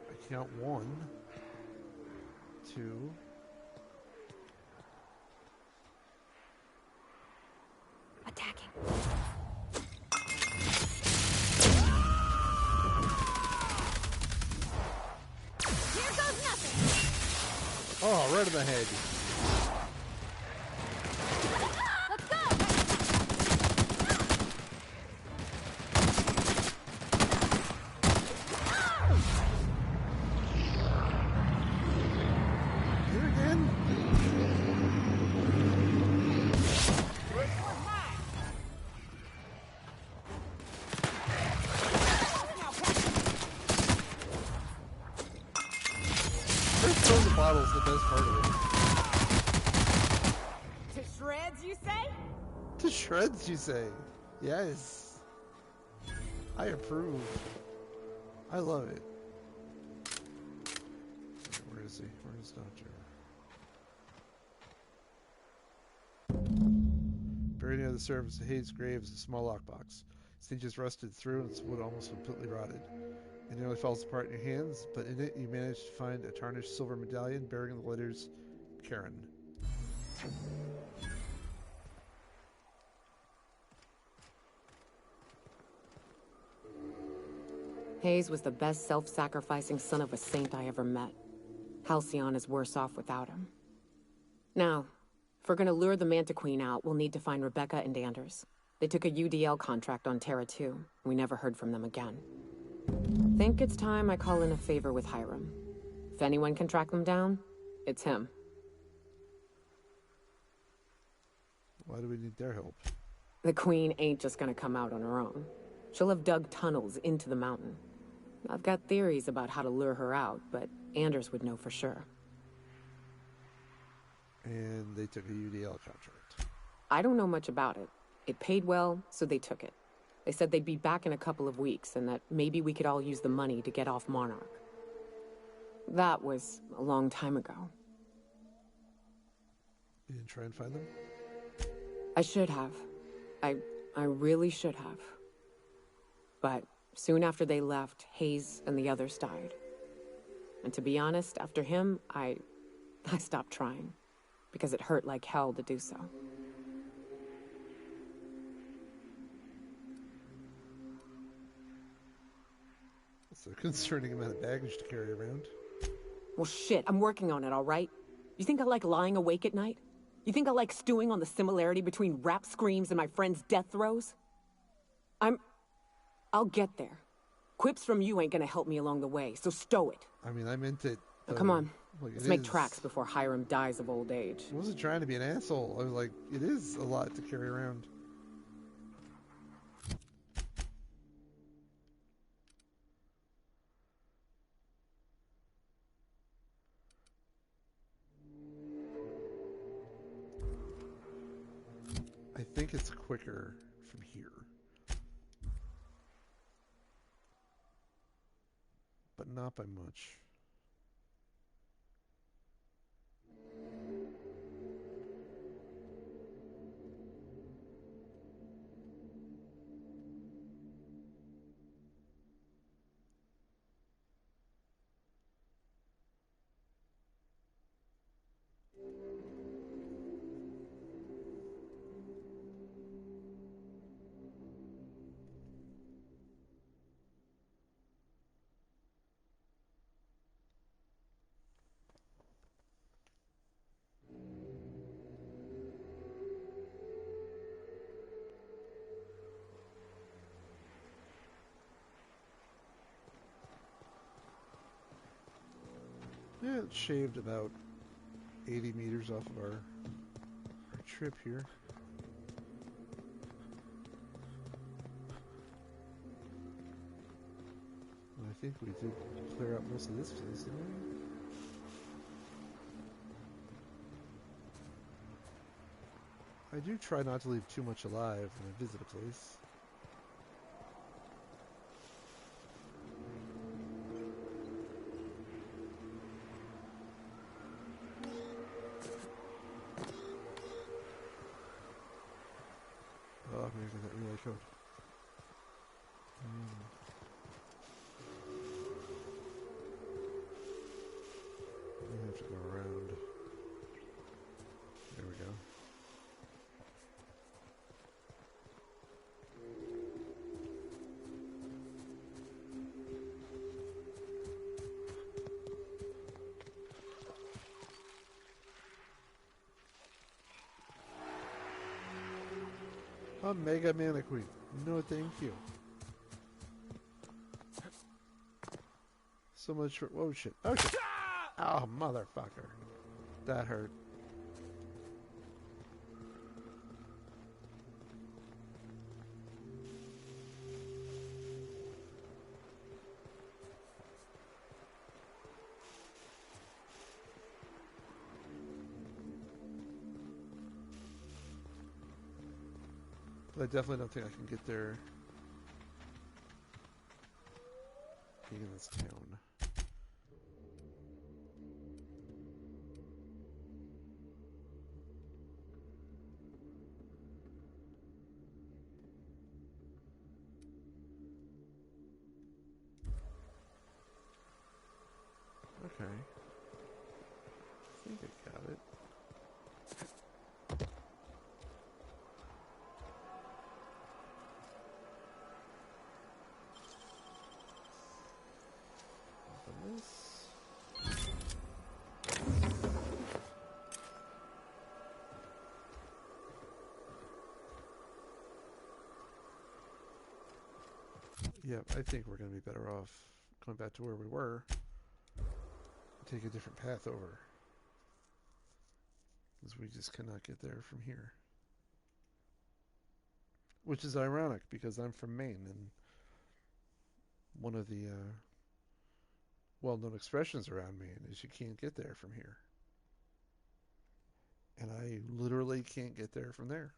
A: I count 1, 2.
B: Attacking.
A: Oh, right in the head.
B: Let's go!
A: Here again? Throwing the bottle's the best part of it.
I: To shreds, you say?
A: To shreds, you say? Yes. I approve. I love it. Where is he? Where is Dodger? Buried near the surface of Hayes' grave is a small lockbox. Hinges rusted through and its wood almost completely rotted. It nearly falls apart in your hands, but in it you manage to find a tarnished silver medallion bearing the letters Karen.
P: Hayes was the best self-sacrificing son of a saint I ever met. Halcyon is worse off without him. Now, if we're gonna lure the Manta Queen out, we'll need to find Rebecca and Anders. They took a UDL contract on Terra 2. We never heard from them again. Think it's time I call in a favor with Hiram. If anyone can track them down, it's him.
A: Why do we need their help?
P: The Queen ain't just gonna come out on her own. She'll have dug tunnels into the mountain. I've got theories about how to lure her out, but Anders would know for sure.
A: And they took a UDL contract.
P: I don't know much about it. It paid well, so they took it. They said they'd be back in a couple of weeks, and that maybe we could all use the money to get off Monarch. That was a long time ago.
A: You didn't try and find them?
P: I should have. I really should have. But soon after they left, Hayes and the others died. And to be honest, after him, I stopped trying. Because it hurt like hell to do so.
A: It's a concerning amount of baggage to carry around.
P: Well, shit, I'm working on it, all right? You think I like lying awake at night? You think I like stewing on the similarity between rap screams and my friend's death throes? I'll get there. Quips from you ain't gonna help me along the way, so stow it.
A: I mean, I meant it.
P: Now, come on. Let's make tracks before Hiram dies of old age.
A: I wasn't trying to be an asshole. I was like, it is a lot to carry around. I think it's quicker from here. But not by much. Yeah, it shaved about 80 meters off of our trip here. I think we did clear out most of this place, didn't we? I do try not to leave too much alive when I visit a place. Oh, I'm gonna get that relay code. I have to go around. There we go. A Mega Mannequin. No, thank you. So much for... Oh, shit. Oh, shit. Oh, motherfucker. That hurt. But I definitely don't think I can get there being in this town. Okay. I think I got it. Open this. Yeah, I think we're going to be better off going back to where we were. Take a different path over. Because we just cannot get there from here. Which is ironic, because I'm from Maine, and one of the well-known expressions around Maine is you can't get there from here. And I literally can't get there from there.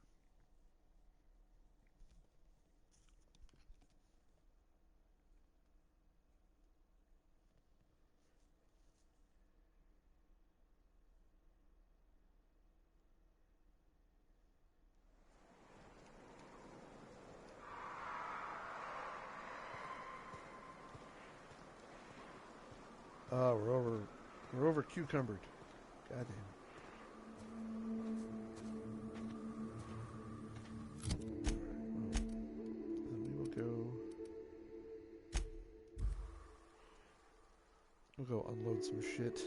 A: Oh, we're over cucumbered. Goddamn. Then we will go. We'll go unload some shit.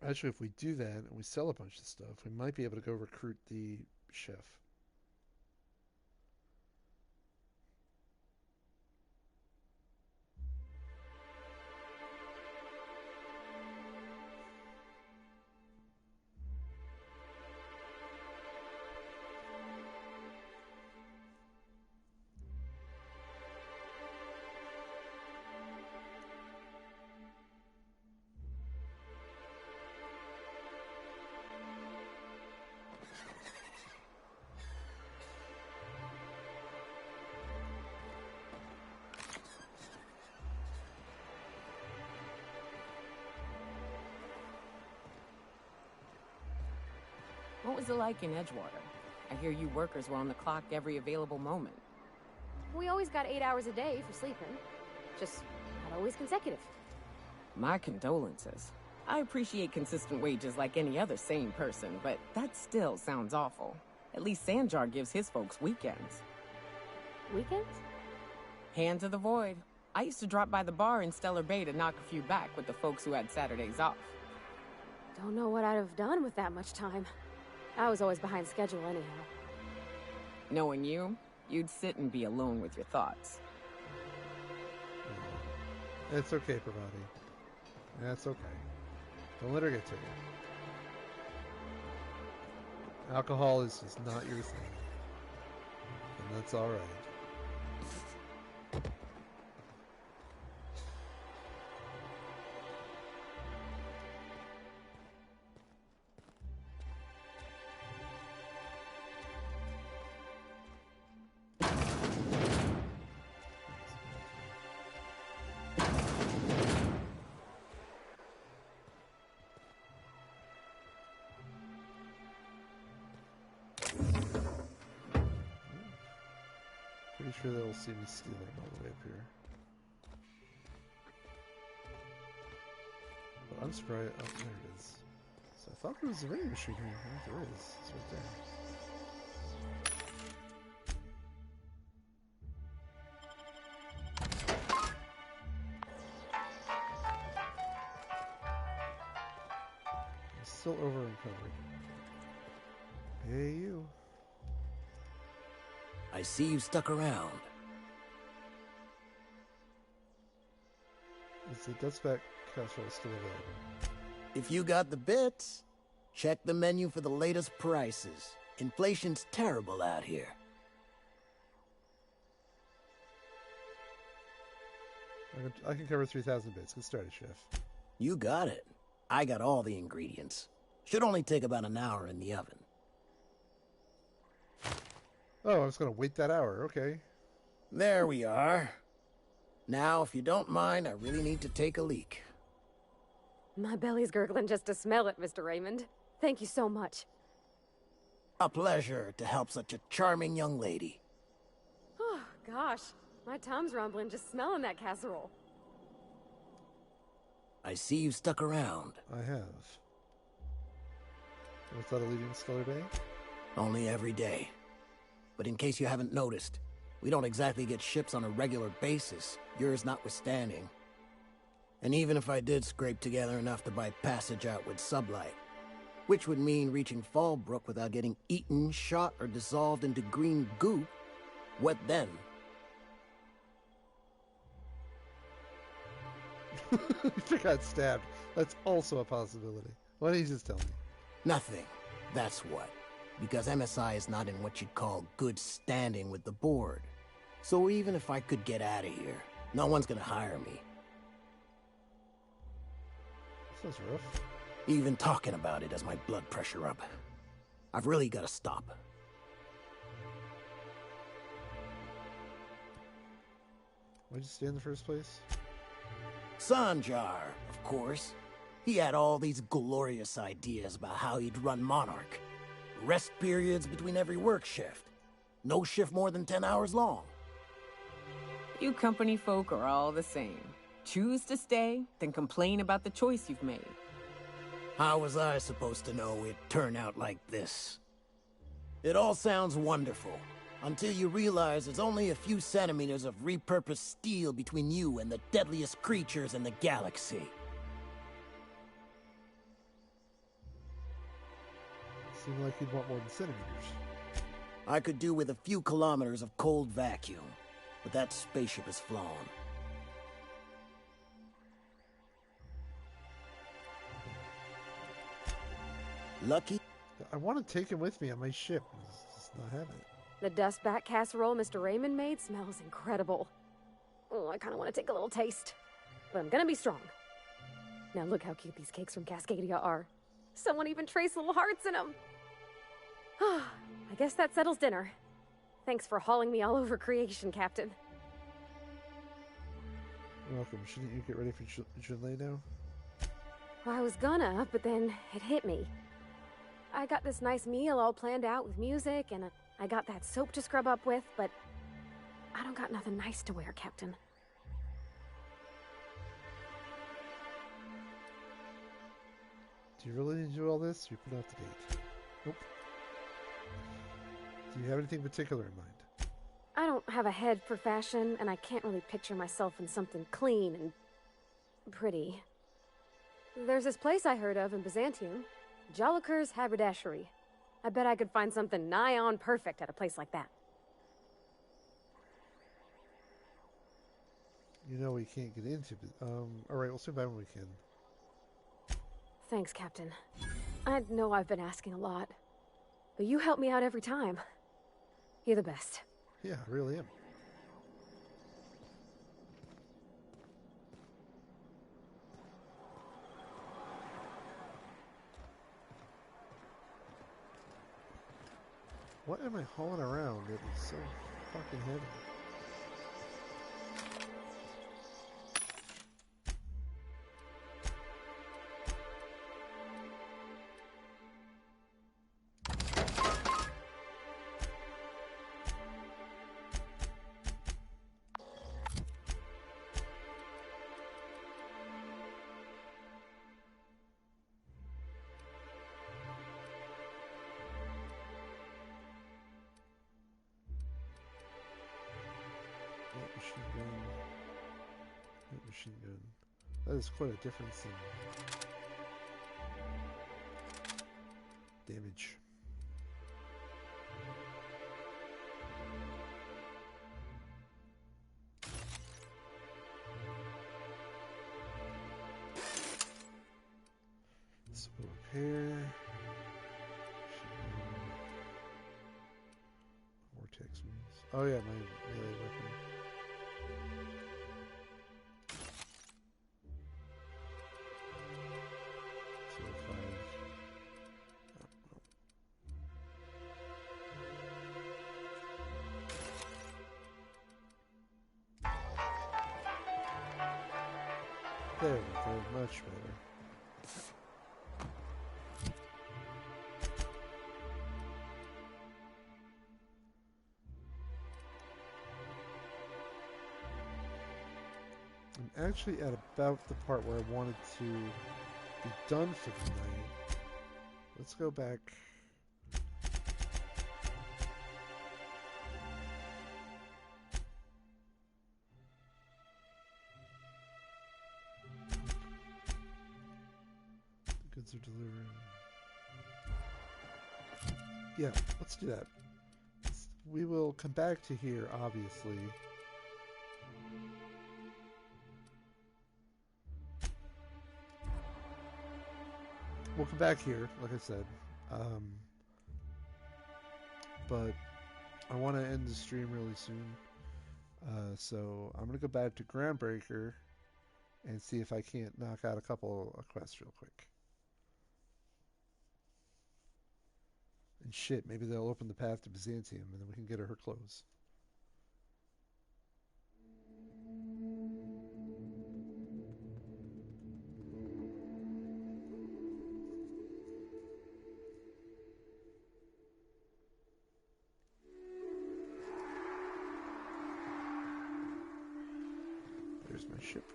A: Actually, if we do that and we sell a bunch of stuff, we might be able to go recruit the chef.
P: What was it like in Edgewater? I hear you workers were on the clock every available moment.
B: We always got 8 hours a day for sleeping. Just not always consecutive.
P: My condolences. I appreciate consistent wages like any other sane person, but that still sounds awful. At least Sanjar gives his folks weekends.
B: Weekends?
P: Hand to the void. I used to drop by the bar in Stellar Bay to knock a few back with the folks who had Saturdays off.
B: Don't know what I'd have done with that much time. I was always behind schedule anyhow.
P: Knowing you, you'd sit and be alone with your thoughts.
A: It's okay, Pravati. That's okay. Don't let her get to you. Alcohol is just not your thing. And that's alright. Pretty sure they'll see me stealing all the way up here. But I'm surprised. Oh, there it is. So I thought there was a vending machine here. Oh, there is. It's right there. I'm still over encumbered. Hey, you.
K: I see you stuck around.
A: Is the Dustback casserole still available?
K: If you got the bits, check the menu for the latest prices. Inflation's terrible out here.
A: I can cover 3,000 bits. Get started, Chef.
K: You got it. I got all the ingredients. Should only take about an hour in the oven.
A: Oh, I was gonna wait that hour. Okay.
K: There we are. Now, if you don't mind, I really need to take a leak.
B: My belly's gurgling just to smell it, Mr. Raymond. Thank you so much.
K: A pleasure to help such a charming young lady.
B: Oh, gosh. My tum's rumbling just smelling that casserole.
K: I see you stuck around.
A: I have. Ever thought of leaving Stellar Bay?
K: Only every day. But in case you haven't noticed, we don't exactly get ships on a regular basis, yours notwithstanding. And even if I did scrape together enough to buy passage out with Sublight, which would mean reaching Fallbrook without getting eaten, shot, or dissolved into green goop, what then?
A: If I got stabbed, that's also a possibility. Why don't you just tell me?
K: Nothing. That's what. Because MSI is not in what you'd call good standing with the board. So even if I could get out of here, no one's gonna hire me.
A: Sounds rough.
K: Even talking about it has my blood pressure up. I've really gotta stop.
A: Why'd you stay in the first place?
K: Sanjar, of course. He had all these glorious ideas about how he'd run Monarch. Rest periods between every work shift. No shift more than 10 hours long.
I: You company folk are all the same. Choose to stay, then complain about the choice you've made.
K: How was I supposed to know it'd turn out like this? It all sounds wonderful, until you realize there's only a few centimeters of repurposed steel between you and the deadliest creatures in the galaxy.
A: Seemed like you'd want more than centimeters.
K: I could do with a few kilometers of cold vacuum, but that spaceship is flown. Lucky?
A: I want to take him with me on my ship. Just not have it.
B: The dustback casserole Mr. Raymond made smells incredible. Oh, I kind of want to take a little taste. But I'm gonna be strong. Now look how cute these cakes from Cascadia are. Someone even traced little hearts in them. I guess that settles dinner. Thanks for hauling me all over creation, Captain.
A: You're welcome. Shouldn't you get ready for Junlei now?
B: Well, I was gonna, but then it hit me. I got this nice meal all planned out with music, and I got that soap to scrub up with, but I don't got nothing nice to wear, Captain.
A: Do you really need to do all this? You're put off the date. Nope. Do you have anything particular in mind?
B: I don't have a head for fashion, and I can't really picture myself in something clean and pretty. There's this place I heard of in Byzantium, Joliker's Haberdashery. I bet I could find something nigh on perfect at a place like that.
A: You know we can't get into, alright, we'll swing by when we can.
B: Thanks, Captain. I know I've been asking a lot, but you help me out every time. You're the best.
A: Yeah, I really am. What am I hauling around? It is so fucking heavy. Machine gun. That is quite a difference in damage. This will repair. Vortex wounds. Oh yeah, my melee weapon. There we go, much better. I'm actually at about the part where I wanted to be done for the night. Let's go back. Goods are delivering. Yeah, let's do that. We will come back to here, obviously. We'll come back here, like I said. But I want to end the stream really soon. So I'm going to go back to Groundbreaker and see if I can't knock out a couple of quests real quick. And shit, maybe they'll open the path to Byzantium and then we can get her clothes. There's my ship.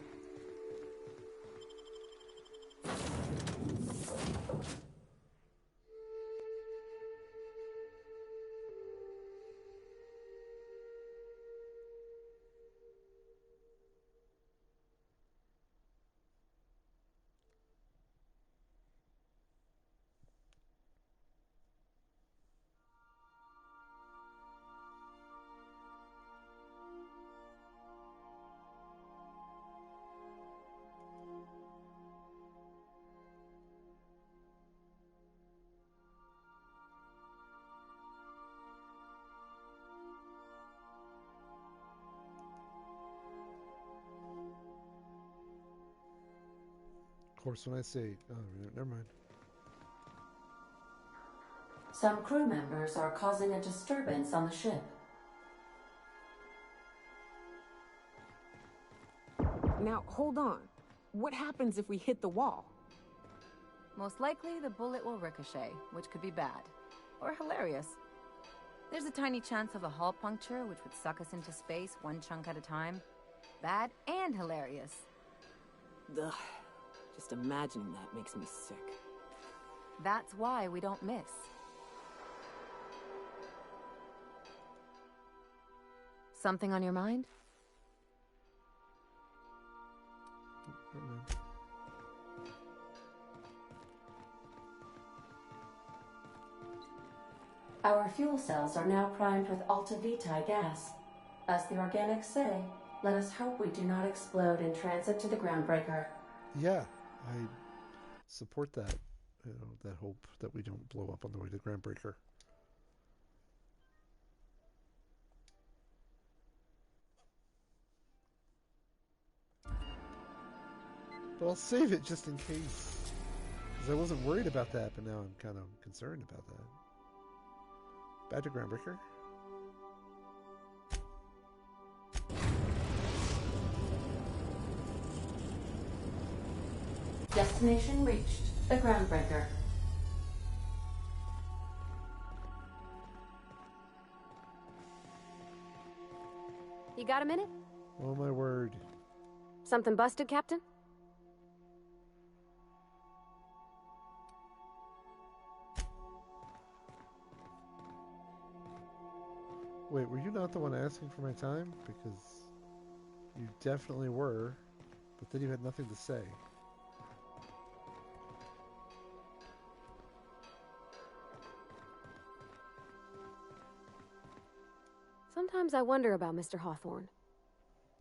A: Of course, when I say, oh, never mind.
Q: Some crew members are causing a disturbance on the ship.
P: Now, hold on. What happens if we hit the wall?
D: Most likely, the bullet will ricochet, which could be bad. Or hilarious. There's a tiny chance of a hull puncture, which would suck us into space one chunk at a time. Bad and hilarious.
P: Ugh. Just imagining that makes me sick.
D: That's why we don't miss. Something on your mind?
Q: Our fuel cells are now primed with Alta Vitae gas. As the organics say, let us hope we do not explode in transit to the Groundbreaker.
A: Yeah, support that, that hope that we don't blow up on the way to Groundbreaker. But I'll save it just in case. Because I wasn't worried about that, but now I'm kind of concerned about that. Back to Groundbreaker.
Q: Destination reached. The Groundbreaker.
B: You got a minute?
A: Oh my word.
B: Something busted, Captain?
A: Wait, were you not the one asking for my time? Because you definitely were, but then you had nothing to say.
B: Sometimes I wonder about Mr. Hawthorne.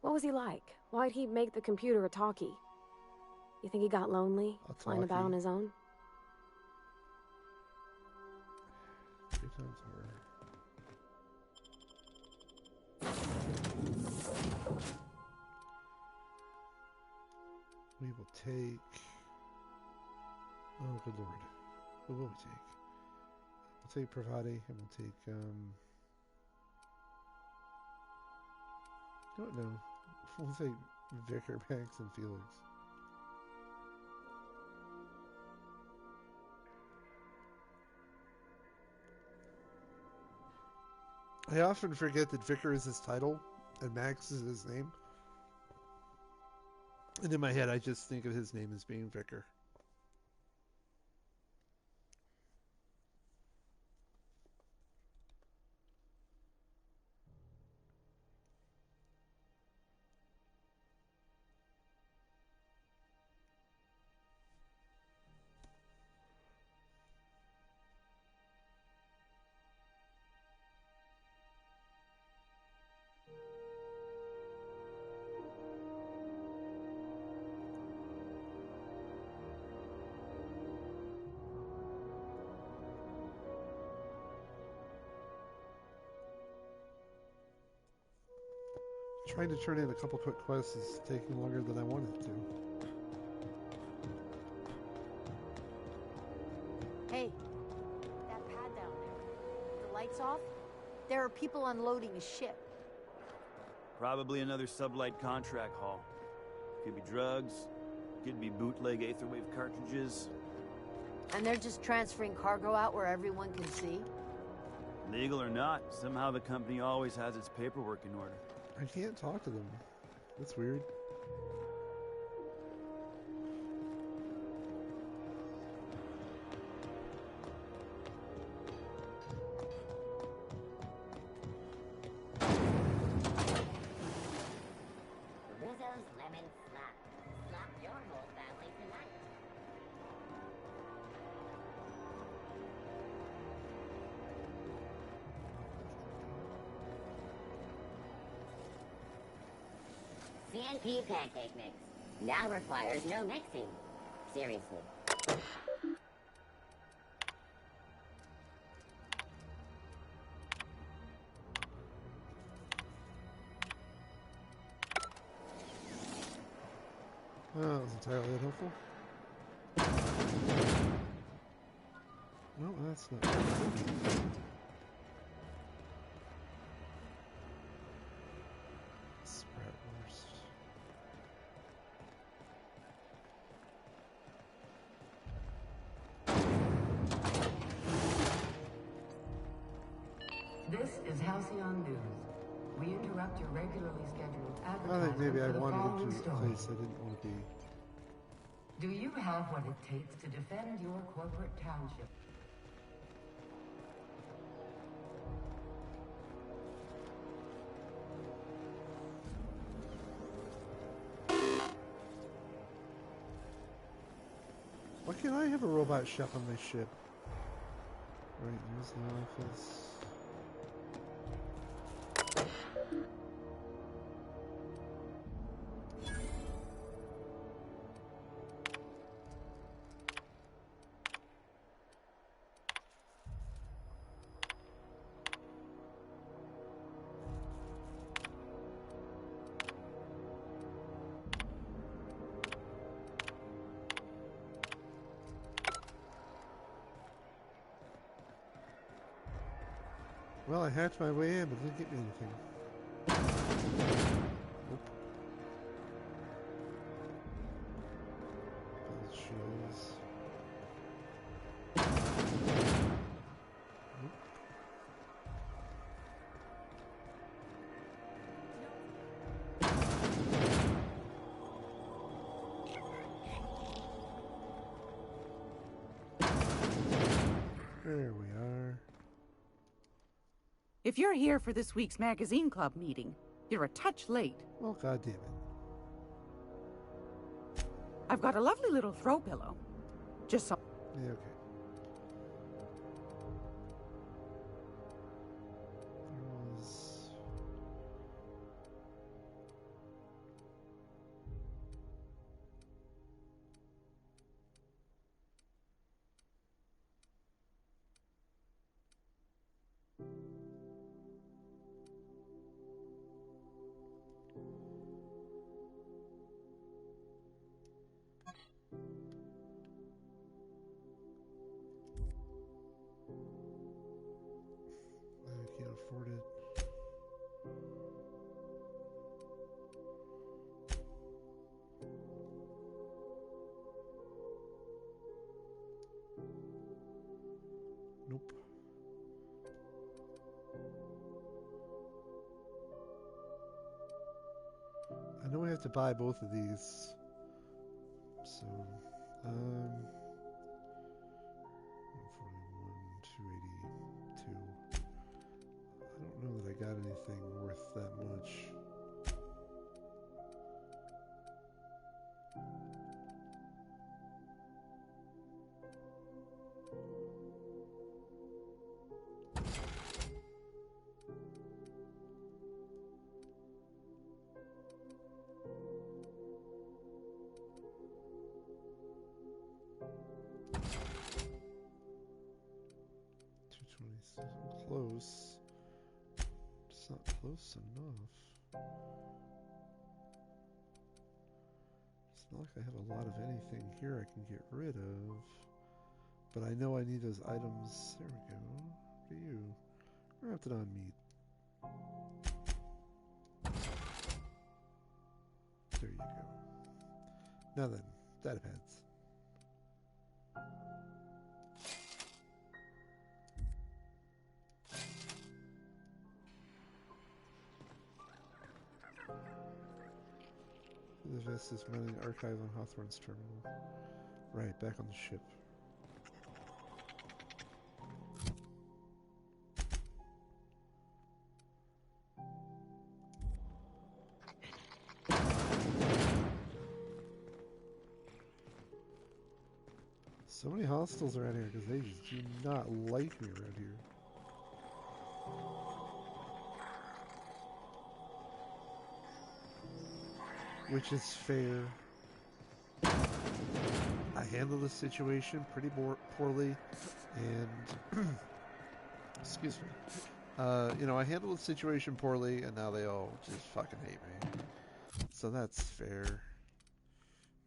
B: What was he like? Why'd he make the computer a talkie? You think he got lonely, flying about on his own?
A: 3 times harder. We will take... Oh, good lord. What will we take? We'll take Pravati, and we'll take, I don't know. We'll take Vicar, Max, and Felix. I often forget that Vicar is his title, and Max is his name. And in my head, I just think of his name as being Vicar. Trying to turn in a couple quick quests is taking longer than I wanted to.
R: Hey, that pad down there. The lights off? There are people unloading a ship.
O: Probably another sublight contract haul. Could be drugs, could be bootleg Aetherwave cartridges.
R: And they're just transferring cargo out where everyone can see?
O: Legal or not, somehow the company always has its paperwork in order.
A: I can't talk to them. That's weird.
E: Rizzo's Lemon Slap. Slap your whole family tonight. CNP pancake mix. Now requires no mixing. Seriously.
A: Oh, that was entirely unhelpful. No, that's not good. Spratwurst.
S: This is Halcyon News. We interrupt your regularly scheduled
A: I
S: advertisement
A: think maybe I
S: for the
A: wanted
S: following
A: it to a
S: story.
A: place I didn't want to be.
S: Do you have what it takes to defend your corporate township?
A: Why can't I have a robot chef on my ship? Right, there's the office. Well, I hacked my way in, but it didn't get me anything. Nope. Belt shoes. Nope. There we are.
T: If you're here for this week's magazine club meeting, you're a touch late.
A: Well, goddamn it.
T: I've got a lovely little throw pillow. Just so.
A: Yeah, okay. There was... I can't afford it. Nope. I know I have to buy both of these. So, 141, 282. I don't know that I got anything worth that much. Close. It's not close enough. It's not like I have a lot of anything here I can get rid of. But I know I need those items. There we go. What are you? Wrapped it on meat. There you go. Now then, data pads. The vest is mounting an archive on Hawthorne's terminal. Right, back on the ship. So many hostiles around here because they just do not like me around here. Which is fair. I handled the situation pretty poorly, and excuse me. You know, I handled the situation poorly, and now they all just fucking hate me. So that's fair.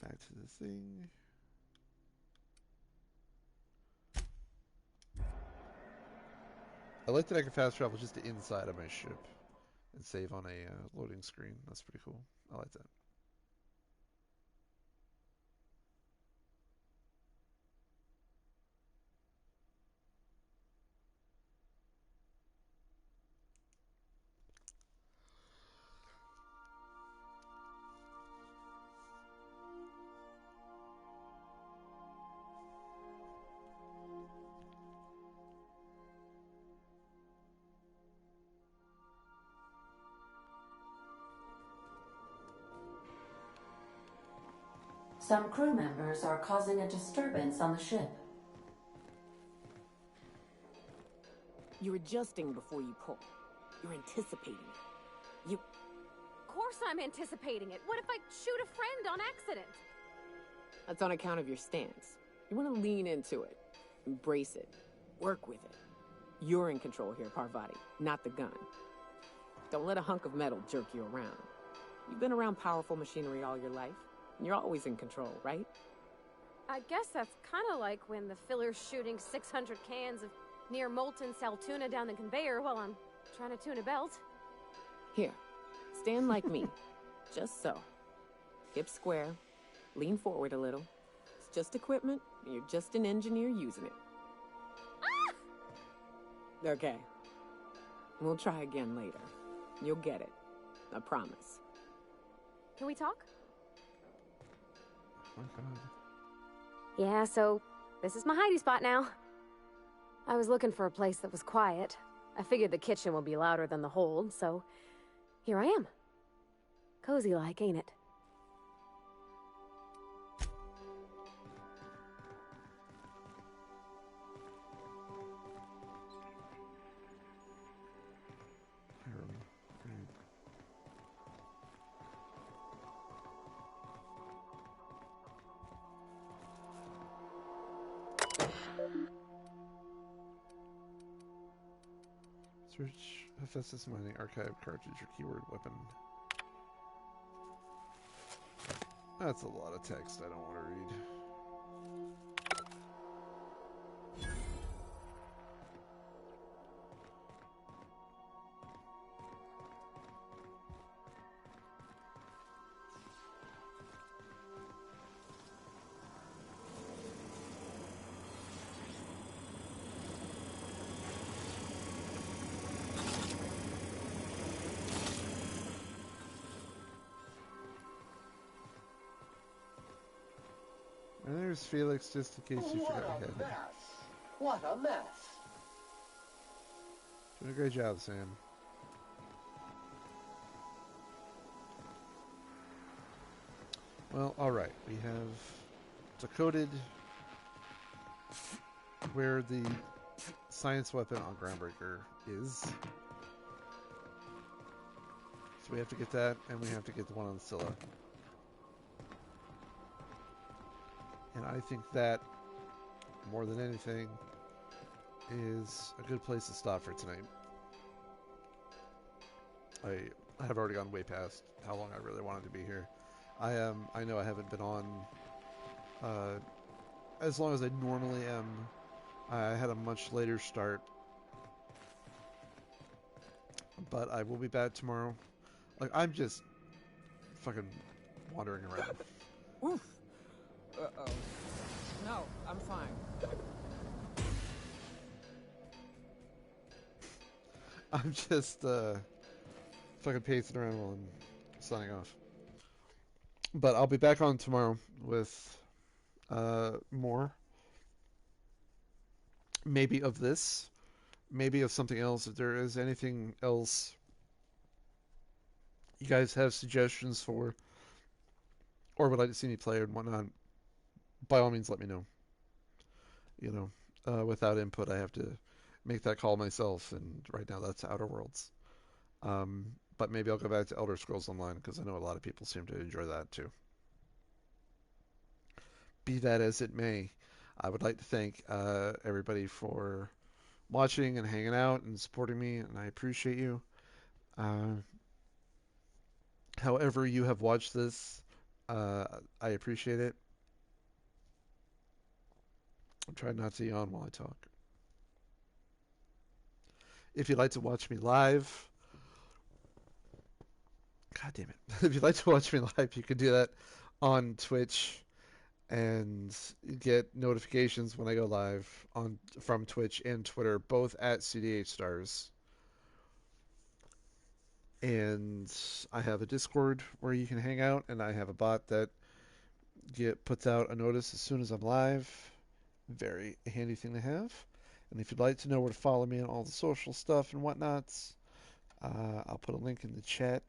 A: Back to the thing. I like that I can fast travel just to inside of my ship and save on a loading screen. That's pretty cool. I like that.
Q: Some crew members are causing a disturbance on the ship.
P: You're adjusting before you pull. You're anticipating it.
B: Of course I'm anticipating it. What if I shoot a friend on accident?
P: That's on account of your stance. You want to lean into it. Embrace it. Work with it. You're in control here, Parvati, not the gun. Don't let a hunk of metal jerk you around. You've been around powerful machinery all your life. You're always in control, right?
B: I guess that's kind of like when the filler's shooting 600 cans of near molten Saltuna down the conveyor while I'm trying to tune a belt.
P: Here, stand like me. Just so. Hips square. Lean forward a little. It's just equipment. You're just an engineer using it. Ah! Okay. We'll try again later. You'll get it. I promise.
B: Can we talk?
A: Oh my God.
B: Yeah, so this is my hidey spot now. I was looking for a place that was quiet. I figured the kitchen will be louder than the hold, so here I am. Cozy like, ain't it?
A: Search Hephaestus Mining Archive cartridge or keyword weapon. That's a lot of text I don't want to read. And there's Felix, just in case you forgot ahead.
U: What a mess!
A: Doing a great job, Sam. Well, alright. We have decoded where the science weapon on Groundbreaker is. So we have to get that, and we have to get the one on Scylla. And I think that, more than anything, is a good place to stop for tonight. I have already gone way past how long I really wanted to be here. I know I haven't been on as long as I normally am. I had a much later start, but I will be back tomorrow. Like, I'm just fucking wandering around.
I: Oof. Uh-oh. No, I'm fine.
A: I'm just fucking pacing around while I'm signing off. But I'll be back on tomorrow with more. Maybe of this. Maybe of something else. If there is anything else you guys have suggestions for, or would like to see me play and whatnot, by all means let me know. You know, without input I have to make that call myself, and right now that's Outer Worlds. But maybe I'll go back to Elder Scrolls Online, because I know a lot of people seem to enjoy that too. Be that as it may, I would like to thank everybody for watching and hanging out and supporting me, and I appreciate you. However you have watched this, I appreciate it. I'm trying not to yawn while I talk. If you'd like to watch me live, God damn it. If you'd like to watch me live, you can do that on Twitch and get notifications when I go live from Twitch and Twitter, both at CDH Stars. And I have a Discord where you can hang out, and I have a bot that puts out a notice as soon as I'm live. Very handy thing to have. And if you'd like to know where to follow me on all the social stuff and whatnots, I'll put a link in the chat.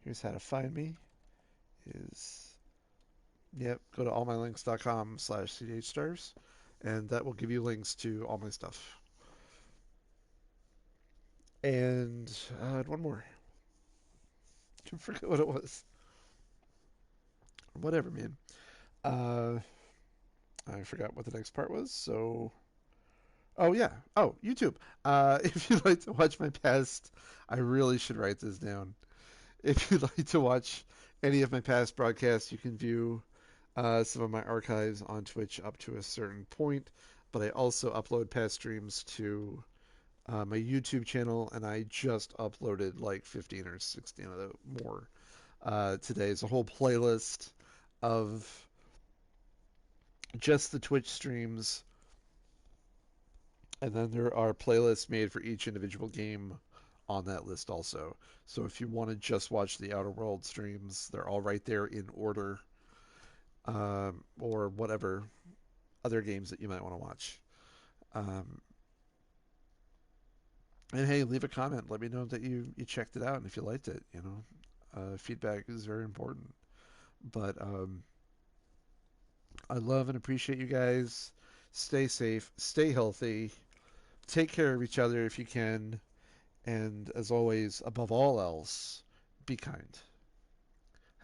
A: Here's how to find me. Go to allmylinks.com/cdhstars, and that will give you links to all my stuff. And one more. I forget what it was. Whatever, man. I forgot what the next part was, so... Oh, yeah. Oh, YouTube. If you'd like to watch my past... I really should write this down. If you'd like to watch any of my past broadcasts, you can view some of my archives on Twitch up to a certain point. but I also upload past streams to my YouTube channel, and I just uploaded like 15 or 16 of the more today. It's a whole playlist of just the Twitch streams, and then there are playlists made for each individual game on that list also. So if you want to just watch the Outer World streams, they're all right there in order, or whatever other games that you might want to watch. And hey, leave a comment. Let me know that you checked it out and if you liked it. You know, feedback is very important. But I love and appreciate you guys. Stay safe, stay healthy, take care of each other if you can, and as always, above all else, be kind.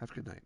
A: Have a good night.